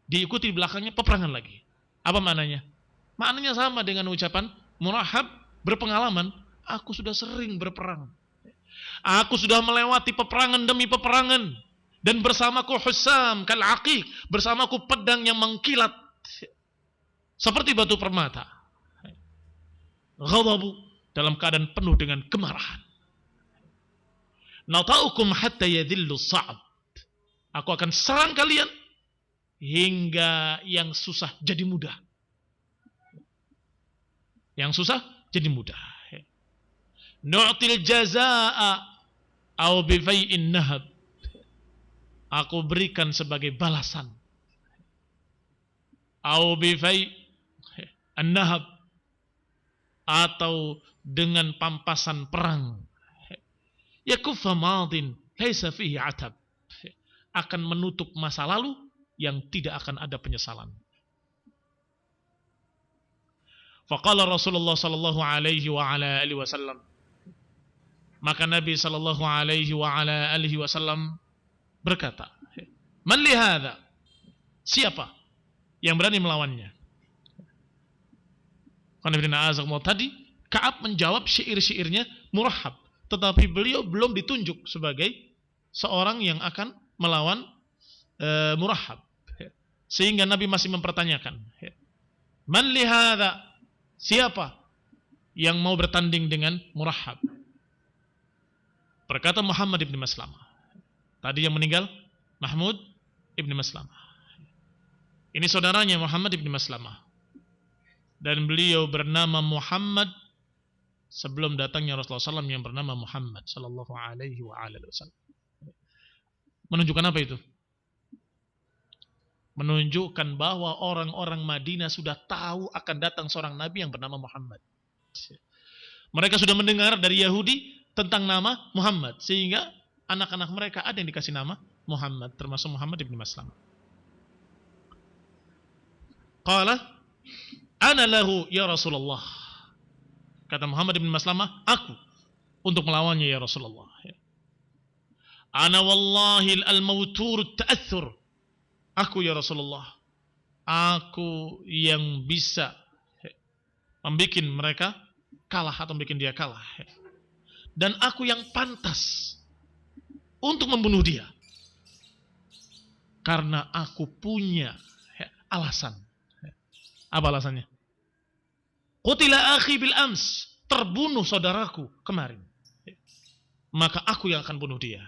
Speaker 3: diikuti belakangnya peperangan lagi. Apa maknanya? Maknanya sama dengan ucapan Murahhab berpengalaman, aku sudah sering berperang. Aku sudah melewati peperangan demi peperangan, dan bersamaku hussam kal aqiq, bersamaku pedang yang mengkilat seperti batu permata. Ghadabu, dalam keadaan penuh dengan kemarahan. Nata'ukum hatta yadhillu sa'ab, aku akan serang kalian hingga yang susah jadi mudah. Yang susah jadi mudah. Nu'til jazaa'a aw bifai'in nahab, aku berikan sebagai balasan. Aw bifai' an-nahab, atau dengan pampasan perang. Yakuffa madin laisa fihi atab, akan menutup masa lalu yang tidak akan ada penyesalan. Faqala Rasulullah sallallahu alaihi wa ala alihi wasallam, maka Nabi sallallahu alaihi wa ala alihi wasallam berkata, man li hadza, siapa yang berani melawannya? Karena tadi Ka'ab menjawab syair-syairnya Murahhab, tetapi beliau belum ditunjuk sebagai seorang yang akan melawan Murahhab, sehingga Nabi masih mempertanyakan, man li hadza, siapa yang mau bertanding dengan Murahhab. Berkata Muhammad ibn Maslamah. Tadi yang meninggal Mahmud ibn Maslamah. Ini saudaranya Muhammad ibn Maslamah. Dan beliau bernama Muhammad sebelum datangnya Rasulullah SAW yang bernama Muhammad sallallahu alaihi wasallam. Menunjukkan apa itu? Menunjukkan bahwa orang-orang Madinah sudah tahu akan datang seorang nabi yang bernama Muhammad. Mereka sudah mendengar dari Yahudi tentang nama Muhammad, sehingga anak-anak mereka ada yang dikasih nama Muhammad, termasuk Muhammad ibn Maslamah. Qala ana lahu ya Rasulullah. Kata Muhammad ibn Maslamah, aku untuk melawannya ya Rasulullah. Ana wallahi al-mawtur ta'athur. Aku ya Rasulullah, aku yang bisa membuat mereka kalah atau membuat dia kalah. Dan aku yang pantas untuk membunuh dia. Karena aku punya alasan. Apa alasannya? Qutila akhi bil ams. Terbunuh saudaraku kemarin. Maka aku yang akan bunuh dia.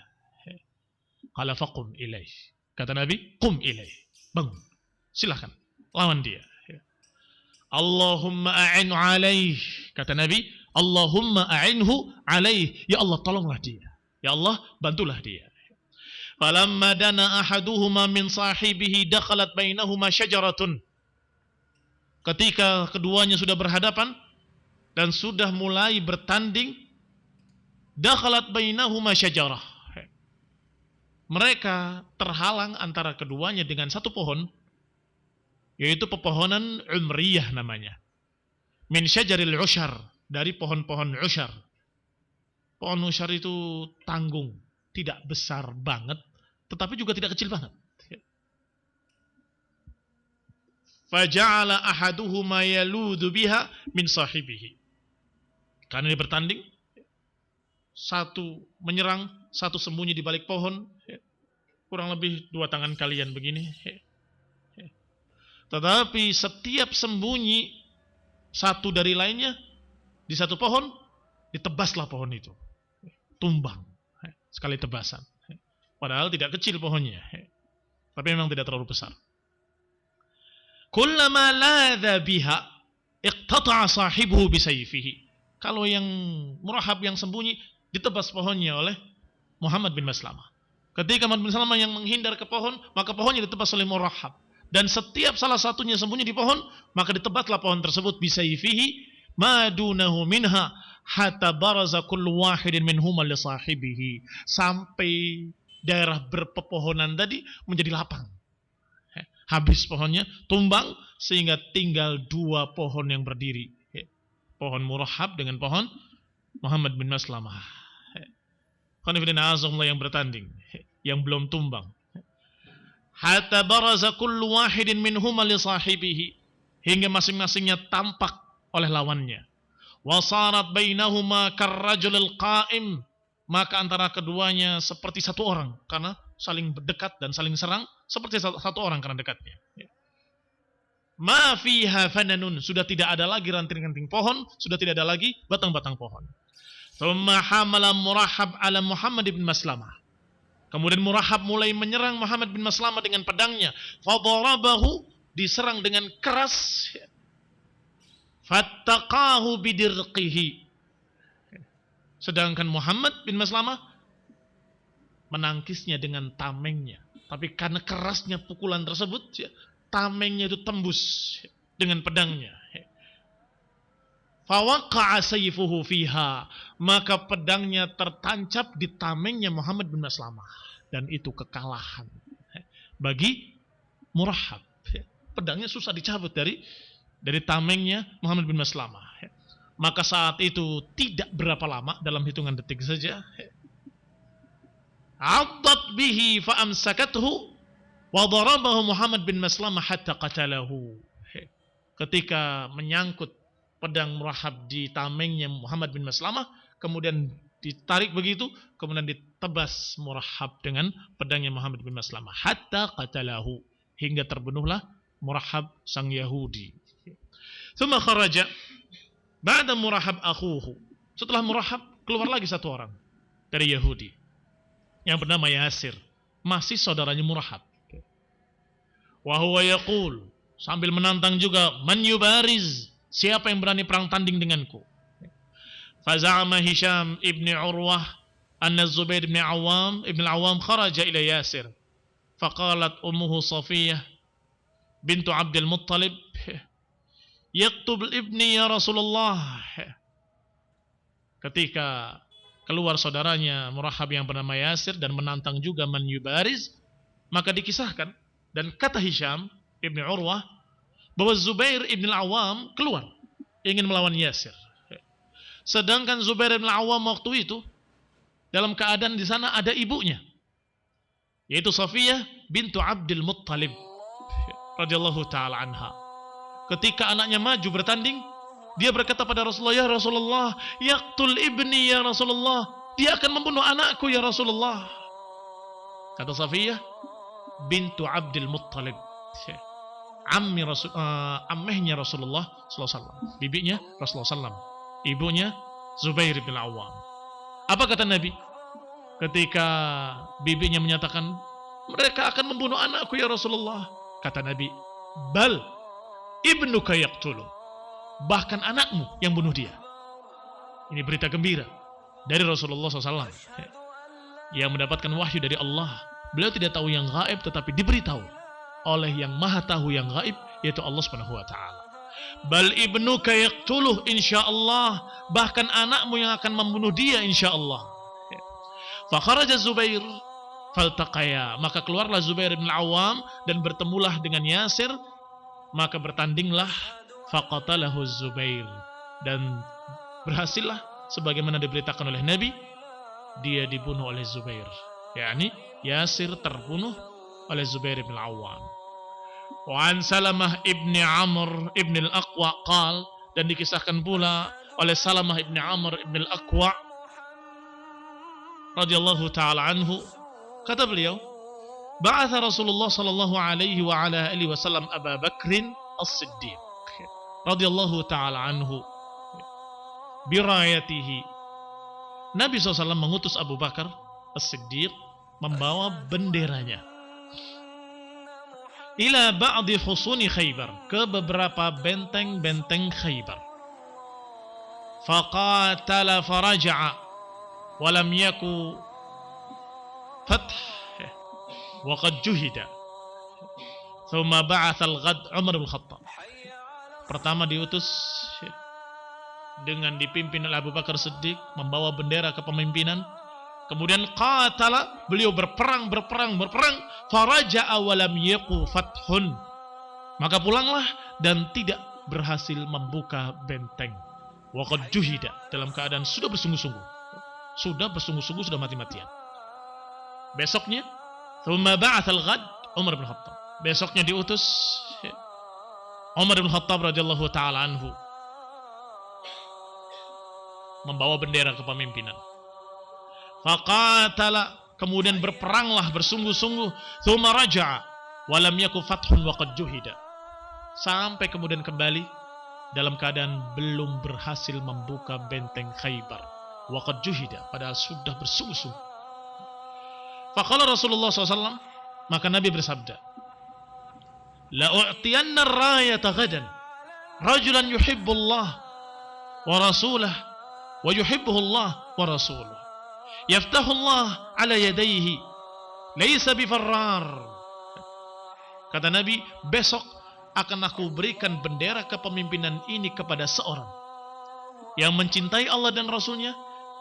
Speaker 3: Qala faqum ilaih. Kata Nabi, qum ilaih. Bangun. Silakan. Lawan dia. Allahumma a'inhu alaih. Kata Nabi, Allahumma a'inhu alaih. Ya Allah, tolonglah dia. Ya Allah, bantulah dia. Falamma dana ahaduhuma min sahibihi dakhalat bainahuma syajaratun. Ketika keduanya sudah berhadapan dan sudah mulai bertanding, dakhalat bainahuma syajarah. Mereka terhalang antara keduanya dengan satu pohon, yaitu pepohonan umriyah namanya. Min syajaril usyar, dari pohon-pohon usyar. Pohon usyar itu tanggung, tidak besar banget, tetapi juga tidak kecil banget. Faja'ala ahaduhuma yaludu biha min sahibihi. Karena dia bertanding, satu menyerang, satu sembunyi di balik pohon, kurang lebih 2 tangan kalian begini. Tetapi setiap sembunyi satu dari lainnya di satu pohon, ditebaslah pohon itu, tumbang sekali tebasan. Padahal tidak kecil pohonnya, tapi memang tidak terlalu besar. Kullama ladha biha iqtata'a sahibuhu bisayfihi. Kalau yang Murahhab yang sembunyi, ditebas pohonnya oleh Muhammad bin Maslamah. Ketika Muhammad bin Maslamah yang menghindar ke pohon, maka pohonnya ditebas oleh Murahhab. Dan setiap salah satunya sembunyi di pohon, maka ditebaslah pohon tersebut bisayfihi madunahu minha hatta baraza kullu wahidin minhuma li sahibihi. Sampai daerah berpepohonan tadi menjadi lapang. Habis pohonnya, tumbang, sehingga tinggal 2 pohon yang berdiri. Pohon Murahhab dengan pohon Muhammad bin Maslamah. Yang bertanding, yang belum tumbang. Hatta baraza kullu wahidin minhuma li sahibihi. Hingga masing-masingnya tampak oleh lawannya. Wasarat bainahuma karrajulil qa'im. Maka antara keduanya seperti satu orang, karena saling berdekat dan saling serang, seperti satu orang karena dekatnya. Ma fiha fananun, sudah tidak ada lagi ranting-ranting pohon, sudah tidak ada lagi batang-batang pohon. Thumma hamala Murahhab ala Muhammad bin Maslamah. Kemudian Murahhab mulai menyerang Muhammad bin Maslamah dengan pedangnya. Fadarabahu, diserang dengan keras. Fattaqahu bidirqihi. Sedangkan Muhammad bin Maslamah menangkisnya dengan tamengnya. Tapi karena kerasnya pukulan tersebut, tamengnya itu tembus dengan pedangnya. Fawaqa'a sayfuhu fiha, maka pedangnya tertancap di tamengnya Muhammad bin Maslamah, dan itu kekalahan bagi Murahhab. Pedangnya susah dicabut dari tamengnya Muhammad bin Maslamah. Maka saat itu tidak berapa lama, dalam hitungan detik saja, addat bihi fa amsakathu wa darabahu Muhammad bin Maslamah hatta qatalahu. Ketika menyangkut pedang Murahhab di tamengnya Muhammad bin Maslamah, kemudian ditarik begitu, kemudian ditebas Murahhab dengan pedangnya Muhammad bin Maslamah hatta qatalahu, hingga terbunuhlah Murahhab sang Yahudi. Tsumma kharaja, Ba'da Murahab akhuhu. Setelah Murahab, keluar lagi satu orang dari Yahudi yang bernama Yasir, masih saudaranya Murahab. Wa huwa yaqul, sambil menantang juga, man yubariz, siapa yang berani perang tanding denganku. Faza'ama Hisham ibni Urwah anna Zubair ibn al-Awwam kharaja ila Yasir. Faqalat ummuhu Safiyah bintu Abdul Muttalib, yaktub ibni ya Rasulullah. Ketika keluar saudaranya Murahab yang bernama Yasir dan menantang juga man yubariz, maka dikisahkan dan kata Hisham ibn Urwah bahwa Zubair ibn al-Awwam keluar ingin melawan Yasir. Sedangkan Zubair ibn al-Awwam waktu itu dalam keadaan di sana ada ibunya, yaitu Safiyah bintu Abdul Muttalib radhiyallahu taala anha. Ketika anaknya maju bertanding, dia berkata pada Rasulullah, ya Rasulullah, yaqtul ibni ya Rasulullah, dia akan membunuh anakku ya Rasulullah. Kata Safiyah bintu Abdul Muttalib, ammehnya Rasulullah sallallahu alaihi wasallam, bibinya Rasulullah sallallahu alaihi wasallam, ibunya Zubair bin Awwam. Apa kata Nabi ketika bibinya menyatakan mereka akan membunuh anakku ya Rasulullah? Kata Nabi, bal ibnuka yaqtulu, bahkan anakmu yang bunuh dia. Ini berita gembira dari Rasulullah SAW yang mendapatkan wahyu dari Allah. Beliau tidak tahu yang gaib, tetapi diberitahu oleh yang maha tahu yang gaib, yaitu Allah Subhanahu wa taala. Bal ibnuka yaqtuluh insyaallah, bahkan anakmu yang akan membunuh dia insyaallah. Fa kharaja Zubair faltaqaya, maka keluarlah Zubair bin Awwam dan bertemulah dengan Yasir, maka bertandinglah. Faqatalahu Zubair, dan berhasillah sebagaimana diberitakan oleh Nabi, dia dibunuh oleh Zubair, yakni Yasir terbunuh oleh Zubair bin Awwam. Wa an Salamah ibni Amr ibn al-Aqwa qal, dan dikisahkan pula oleh Salamah ibni Amr ibn al-Aqwa radhiyallahu taala anhu, kata beliau, ba'atha Rasulullah sallallahu alaihi wa ala alihi wasallam Abu Bakrin as-Siddiq radhiyallahu taala anhu birayatihi. Nabi SAW mengutus Abu Bakar as-Siddiq membawa benderanya ila ba'di husuni Khaybar, ke beberapa benteng-benteng Khaybar. Faqatala faraja'a walam yaku fath wa qad juhida. Thumma ba'atha al-ghad Umar bin Khattab. Pertama diutus dengan dipimpin oleh Abu Bakar Siddiq membawa bendera kepemimpinan. Kemudian qatala, beliau berperang, faraja'a walam yaku fathun, maka pulanglah dan tidak berhasil membuka benteng. Wa qad juhida, dalam keadaan sudah bersungguh-sungguh, sudah mati-matian. Besoknya thumma ba'atsal ghad Umar bin Khattab, besoknya diutus Umar bin Khattab radhiyallahu taala anhu membawa bendera kepemimpinan. Faqatala, kemudian berperanglah bersungguh-sungguh. Tsumma raja'a walam yaku fathun wa qad juhida, sampai kemudian kembali dalam keadaan belum berhasil membuka benteng Khaybar. Wa qad juhida, padahal sudah bersungguh-sungguh. Faqala Rasulullah SAW, maka Nabi bersabda, la u'tiyanna ar-rayata ghadan rajulan yuhibbullah wa rasulah wa yuhibbuhu Allah wa rasuluh, yaftahullah ala yadayhi laysa bifarrar. Kata Nabi, besok akan aku berikan bendera kepemimpinan ini kepada seorang yang mencintai Allah dan Rasulnya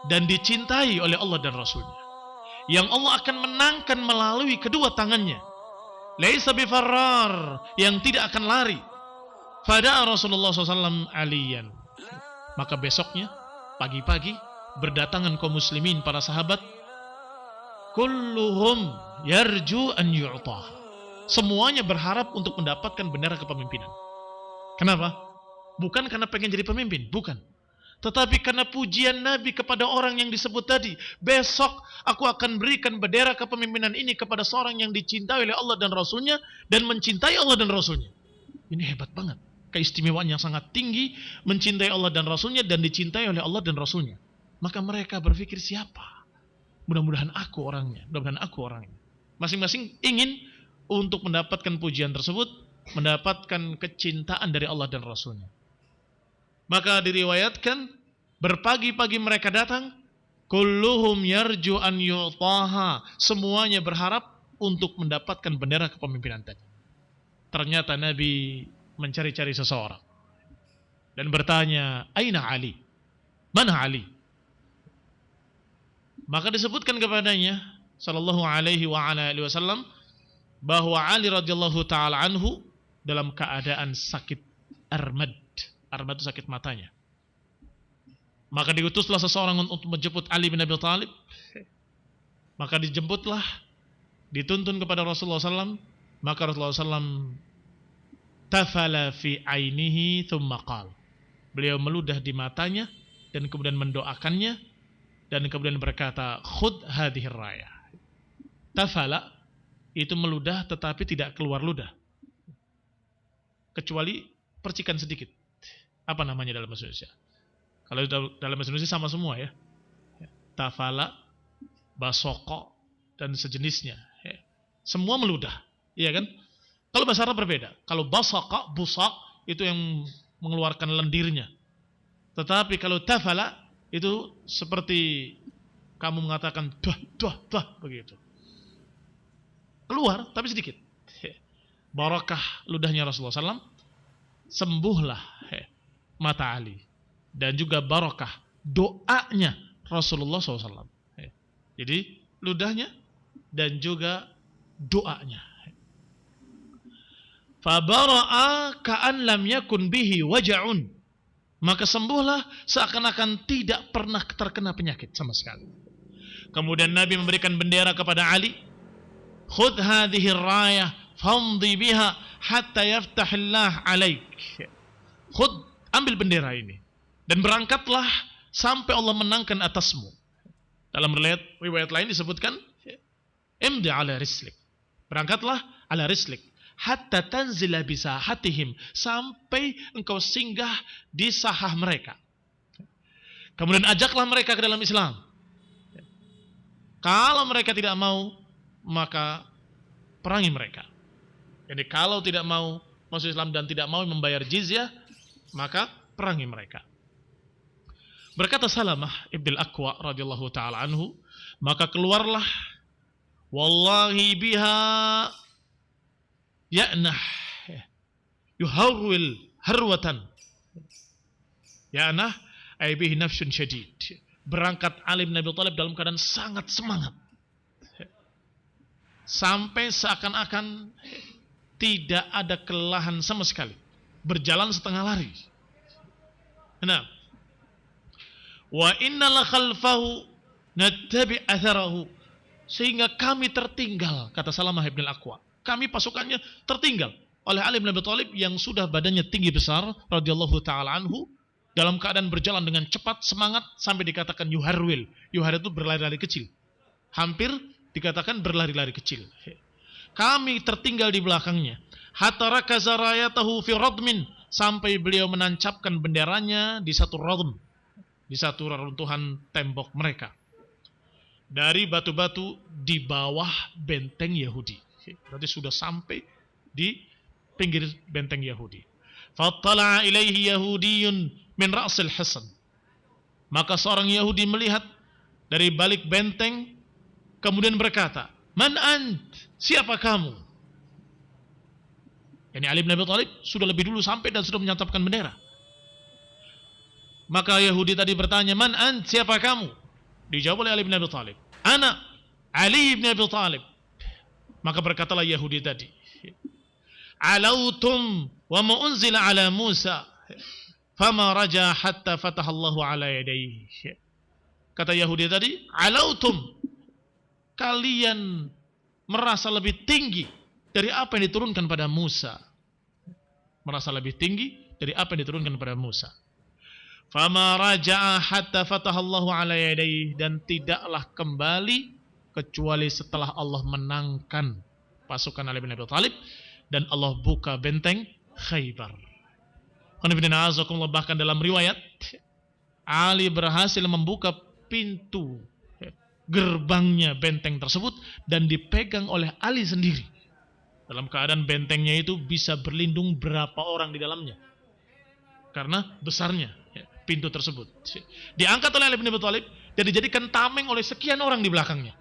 Speaker 3: dan dicintai oleh Allah dan Rasulnya, yang Allah akan menangkan melalui kedua tangannya. Laysa bifarrar, yang tidak akan lari. Fada'a Rasulullah SAW aliyan, maka besoknya pagi-pagi berdatangan kaum muslimin, para sahabat, kulluhum yarju an yu'tah, semuanya berharap untuk mendapatkan bendera kepemimpinan. Kenapa? Bukan karena pengen jadi pemimpin, bukan, tetapi karena pujian Nabi kepada orang yang disebut tadi. Besok aku akan berikan bendera kepemimpinan ini kepada seorang yang dicintai oleh Allah dan Rasulnya dan mencintai Allah dan Rasulnya. Ini hebat banget. keistimewaan yang sangat tinggi, mencintai Allah dan Rasulnya dan dicintai oleh Allah dan Rasulnya. Maka mereka berpikir, siapa? Mudah-mudahan aku orangnya, mudah-mudahan aku orangnya. Masing-masing ingin untuk mendapatkan pujian tersebut, mendapatkan kecintaan dari Allah dan Rasulnya. Maka diriwayatkan, berpagi-pagi mereka datang, kulluhum yarju an yu'taha, semuanya berharap untuk mendapatkan bendera kepemimpinan tadi. Ternyata Nabi mencari-cari seseorang dan bertanya, aina Ali? Mana Ali? Maka disebutkan kepadanya sallallahu alaihi wasallam bahwa Ali radhiyallahu taala anhu dalam keadaan sakit armad. Armad itu sakit matanya. Maka diutuslah seseorang untuk menjemput Ali bin Abi Thalib. Maka dijemputlah, dituntun kepada Rasulullah SAW. Maka Rasulullah SAW tafala fi ainihi thumma qal. Beliau meludah di matanya dan kemudian mendoakannya dan kemudian berkata, khudh hadhir raya. Tafala itu meludah tetapi tidak keluar ludah, kecuali percikan sedikit. Apa namanya dalam bahasa Indonesia? Kalau dalam bahasa Indonesia sama semua ya. Tafala, basoko dan sejenisnya. Semua meludah, iya kan? Kalau bahasa Arab berbeda. Kalau basaka, busak itu yang mengeluarkan lendirnya. Tetapi kalau tafala itu seperti kamu mengatakan dah begitu. Keluar tapi sedikit. Barakah ludahnya Rasulullah SAW, sembuhlah mata Ali, dan juga barakah doanya Rasulullah SAW. Jadi ludahnya dan juga doanya. Fabara'a ka'an lam yakun bihi waja'un, maka sembuhlah seakan-akan tidak pernah terkena penyakit sama sekali. Kemudian Nabi memberikan bendera kepada Ali, khudh hadhihi rayah famdi biha hatta yaftahillah alaik. Khudh, ambil bendera ini dan berangkatlah sampai Allah menangkan atasmu. Dalam riwayat lain disebutkan, imdi ala rislik, berangkatlah ala rislik hatta tanzila bisahatihim, sampai engkau singgah di sahah mereka. Kemudian ajaklah mereka ke dalam Islam. Kalau mereka tidak mau, maka perangi mereka. Jadi kalau tidak mau masuk Islam dan tidak mau membayar jizyah, maka perangi mereka. Berkata Salamah ibn al-Aqwa radhiyallahu taala anhu, maka keluarlah, wallahi biha ya'nah yuharwil harwatan. Ya'nah ay bihi nafsun syadid. Berangkat Ali bin Abi Thalib dalam keadaan sangat semangat, sampai seakan-akan tidak ada kelelahan sama sekali, berjalan setengah lari. Nah, wa innal khalfahu nattabi atharahu, sehingga kami tertinggal, kata Salamah ibn al-Aqwa, kami pasukannya tertinggal oleh Ali bin Abi Thalib yang sudah badannya tinggi besar radhiyallahu taala anhu, dalam keadaan berjalan dengan cepat, semangat, sampai dikatakan yuharwil. Yuhar itu berlari-lari kecil, hampir dikatakan berlari-lari kecil. Kami tertinggal di belakangnya. Hatta rakaza rayatahu fi radmin, sampai beliau menancapkan benderanya di satu radm, di satu reruntuhan tembok mereka, dari batu-batu di bawah benteng Yahudi. Berarti sudah sampai di pinggir benteng Yahudi. Fattala'a ilaihi yahudiyun min ra'sil hasan, maka seorang Yahudi melihat dari balik benteng, kemudian berkata, man ant, siapa kamu? Yani Ali bin Abi Thalib sudah lebih dulu sampai dan sudah menyantapkan bendera. Maka Yahudi tadi bertanya, man ant, siapa kamu? Dijawab oleh Ali bin Abi Thalib, ana Ali bin Abi Thalib. Maka berkatalah Yahudi tadi, alautum wa ma unzila ala Musa fama raja hatta fatahallahu ala yadayhi. Kata Yahudi tadi, alautum, kalian merasa lebih tinggi dari apa yang diturunkan pada Musa. Merasa lebih tinggi dari apa yang diturunkan pada Musa. Fama raja'a hatta fatahallahu ala yadayhi, dan tidaklah kembali kecuali setelah Allah menangkan pasukan Ali bin Abi Thalib dan Allah buka benteng Khaybar. Bahkan dalam riwayat, Ali berhasil membuka pintu gerbangnya benteng tersebut dan dipegang oleh Ali sendiri. Dalam keadaan bentengnya itu bisa berlindung berapa orang di dalamnya. Karena besarnya pintu tersebut. Diangkat oleh Ali bin Abi Thalib dan dijadikan tameng oleh sekian orang di belakangnya.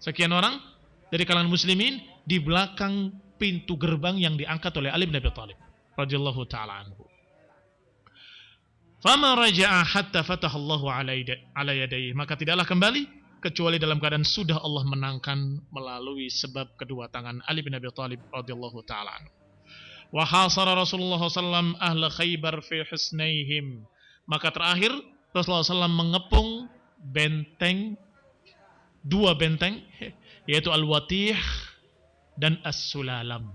Speaker 3: Sekian orang dari kalangan muslimin di belakang pintu gerbang yang diangkat oleh Ali bin Abi Thalib radhiyallahu taala anhu. Fama raja'a hatta fatahallahu ala yadayhi, maka tidaklah kembali kecuali dalam keadaan sudah Allah menangkan melalui sebab kedua tangan Ali bin Abi Thalib radhiyallahu taala anhu. Wa hasara Rasulullah sallallahu ahla Khaybar fi hisnaihim, maka terakhir Rasulullah SAW mengepung benteng, dua benteng, yaitu Al-Watih dan As-Sulalam.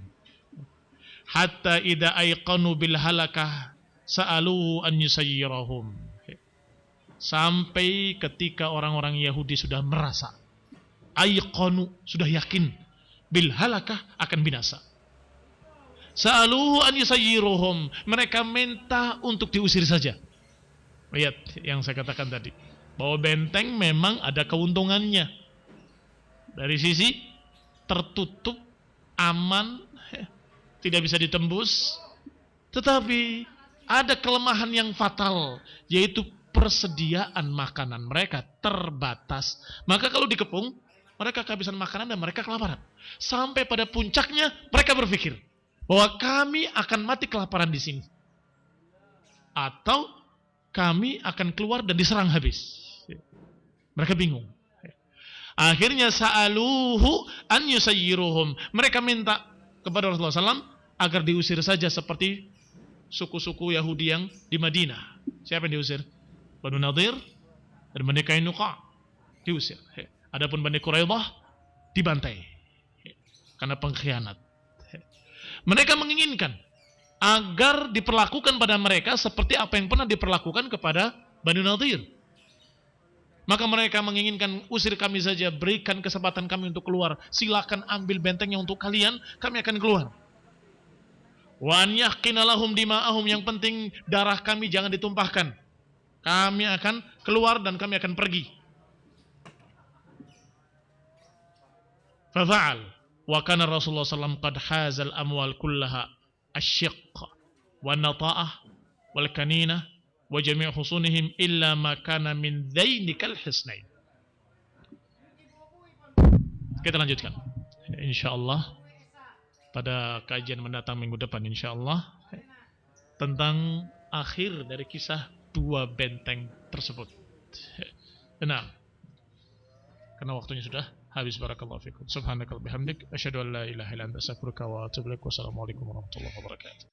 Speaker 3: Hatta idza ayqanu bil halakah sa'aluhu an yusayyirahum, sampai ketika orang-orang Yahudi sudah merasa ayqanu, sudah yakin bil halakah, akan binasa. Sa'aluhu an yusayyiruhum, mereka minta untuk diusir saja. Lihat yang saya katakan tadi, bahwa benteng memang ada keuntungannya. Dari sisi tertutup, aman, tidak bisa ditembus. Tetapi ada kelemahan yang fatal, yaitu persediaan makanan mereka terbatas. Maka kalau dikepung, mereka kehabisan makanan dan mereka kelaparan. Sampai pada puncaknya mereka berpikir bahwa kami akan mati kelaparan di sini, atau kami akan keluar dan diserang habis. Mereka bingung. Akhirnya sa'aluhu an yusayyiruhum, mereka minta kepada Rasulullah SAW agar diusir saja seperti suku-suku Yahudi yang di Madinah. Siapa yang diusir? Banu Nadir dan Bani Qainuqa diusir. Adapun Bani Quraidah dibantai karena pengkhianat. Mereka menginginkan agar diperlakukan pada mereka seperti apa yang pernah diperlakukan kepada Bani Nadir. Maka mereka menginginkan, usir kami saja, berikan kesempatan kami untuk keluar. Silakan ambil bentengnya untuk kalian, kami akan keluar. Wa an yahqina lahum dima'ahum, yang penting darah kami jangan ditumpahkan. Kami akan keluar dan kami akan pergi. Fafa'al. Wa kana Rasulullah SAW qad hazal amwal kullaha asyiq wa nata'ah wal kaninah wa jami' husunihim illa ma kana min dhainikal hisnain. Kita lanjutkan insyaallah pada kajian mendatang minggu depan insyaallah tentang akhir dari kisah dua benteng tersebut. Benar. Karena waktunya sudah habis. Barakallahu fikum. Subhanakallahumma bihamdik asyhadu an la ilaha illa anta astaghfiruka wa atubu ilaik. Wassalamualaikum warahmatullahi wabarakatuh.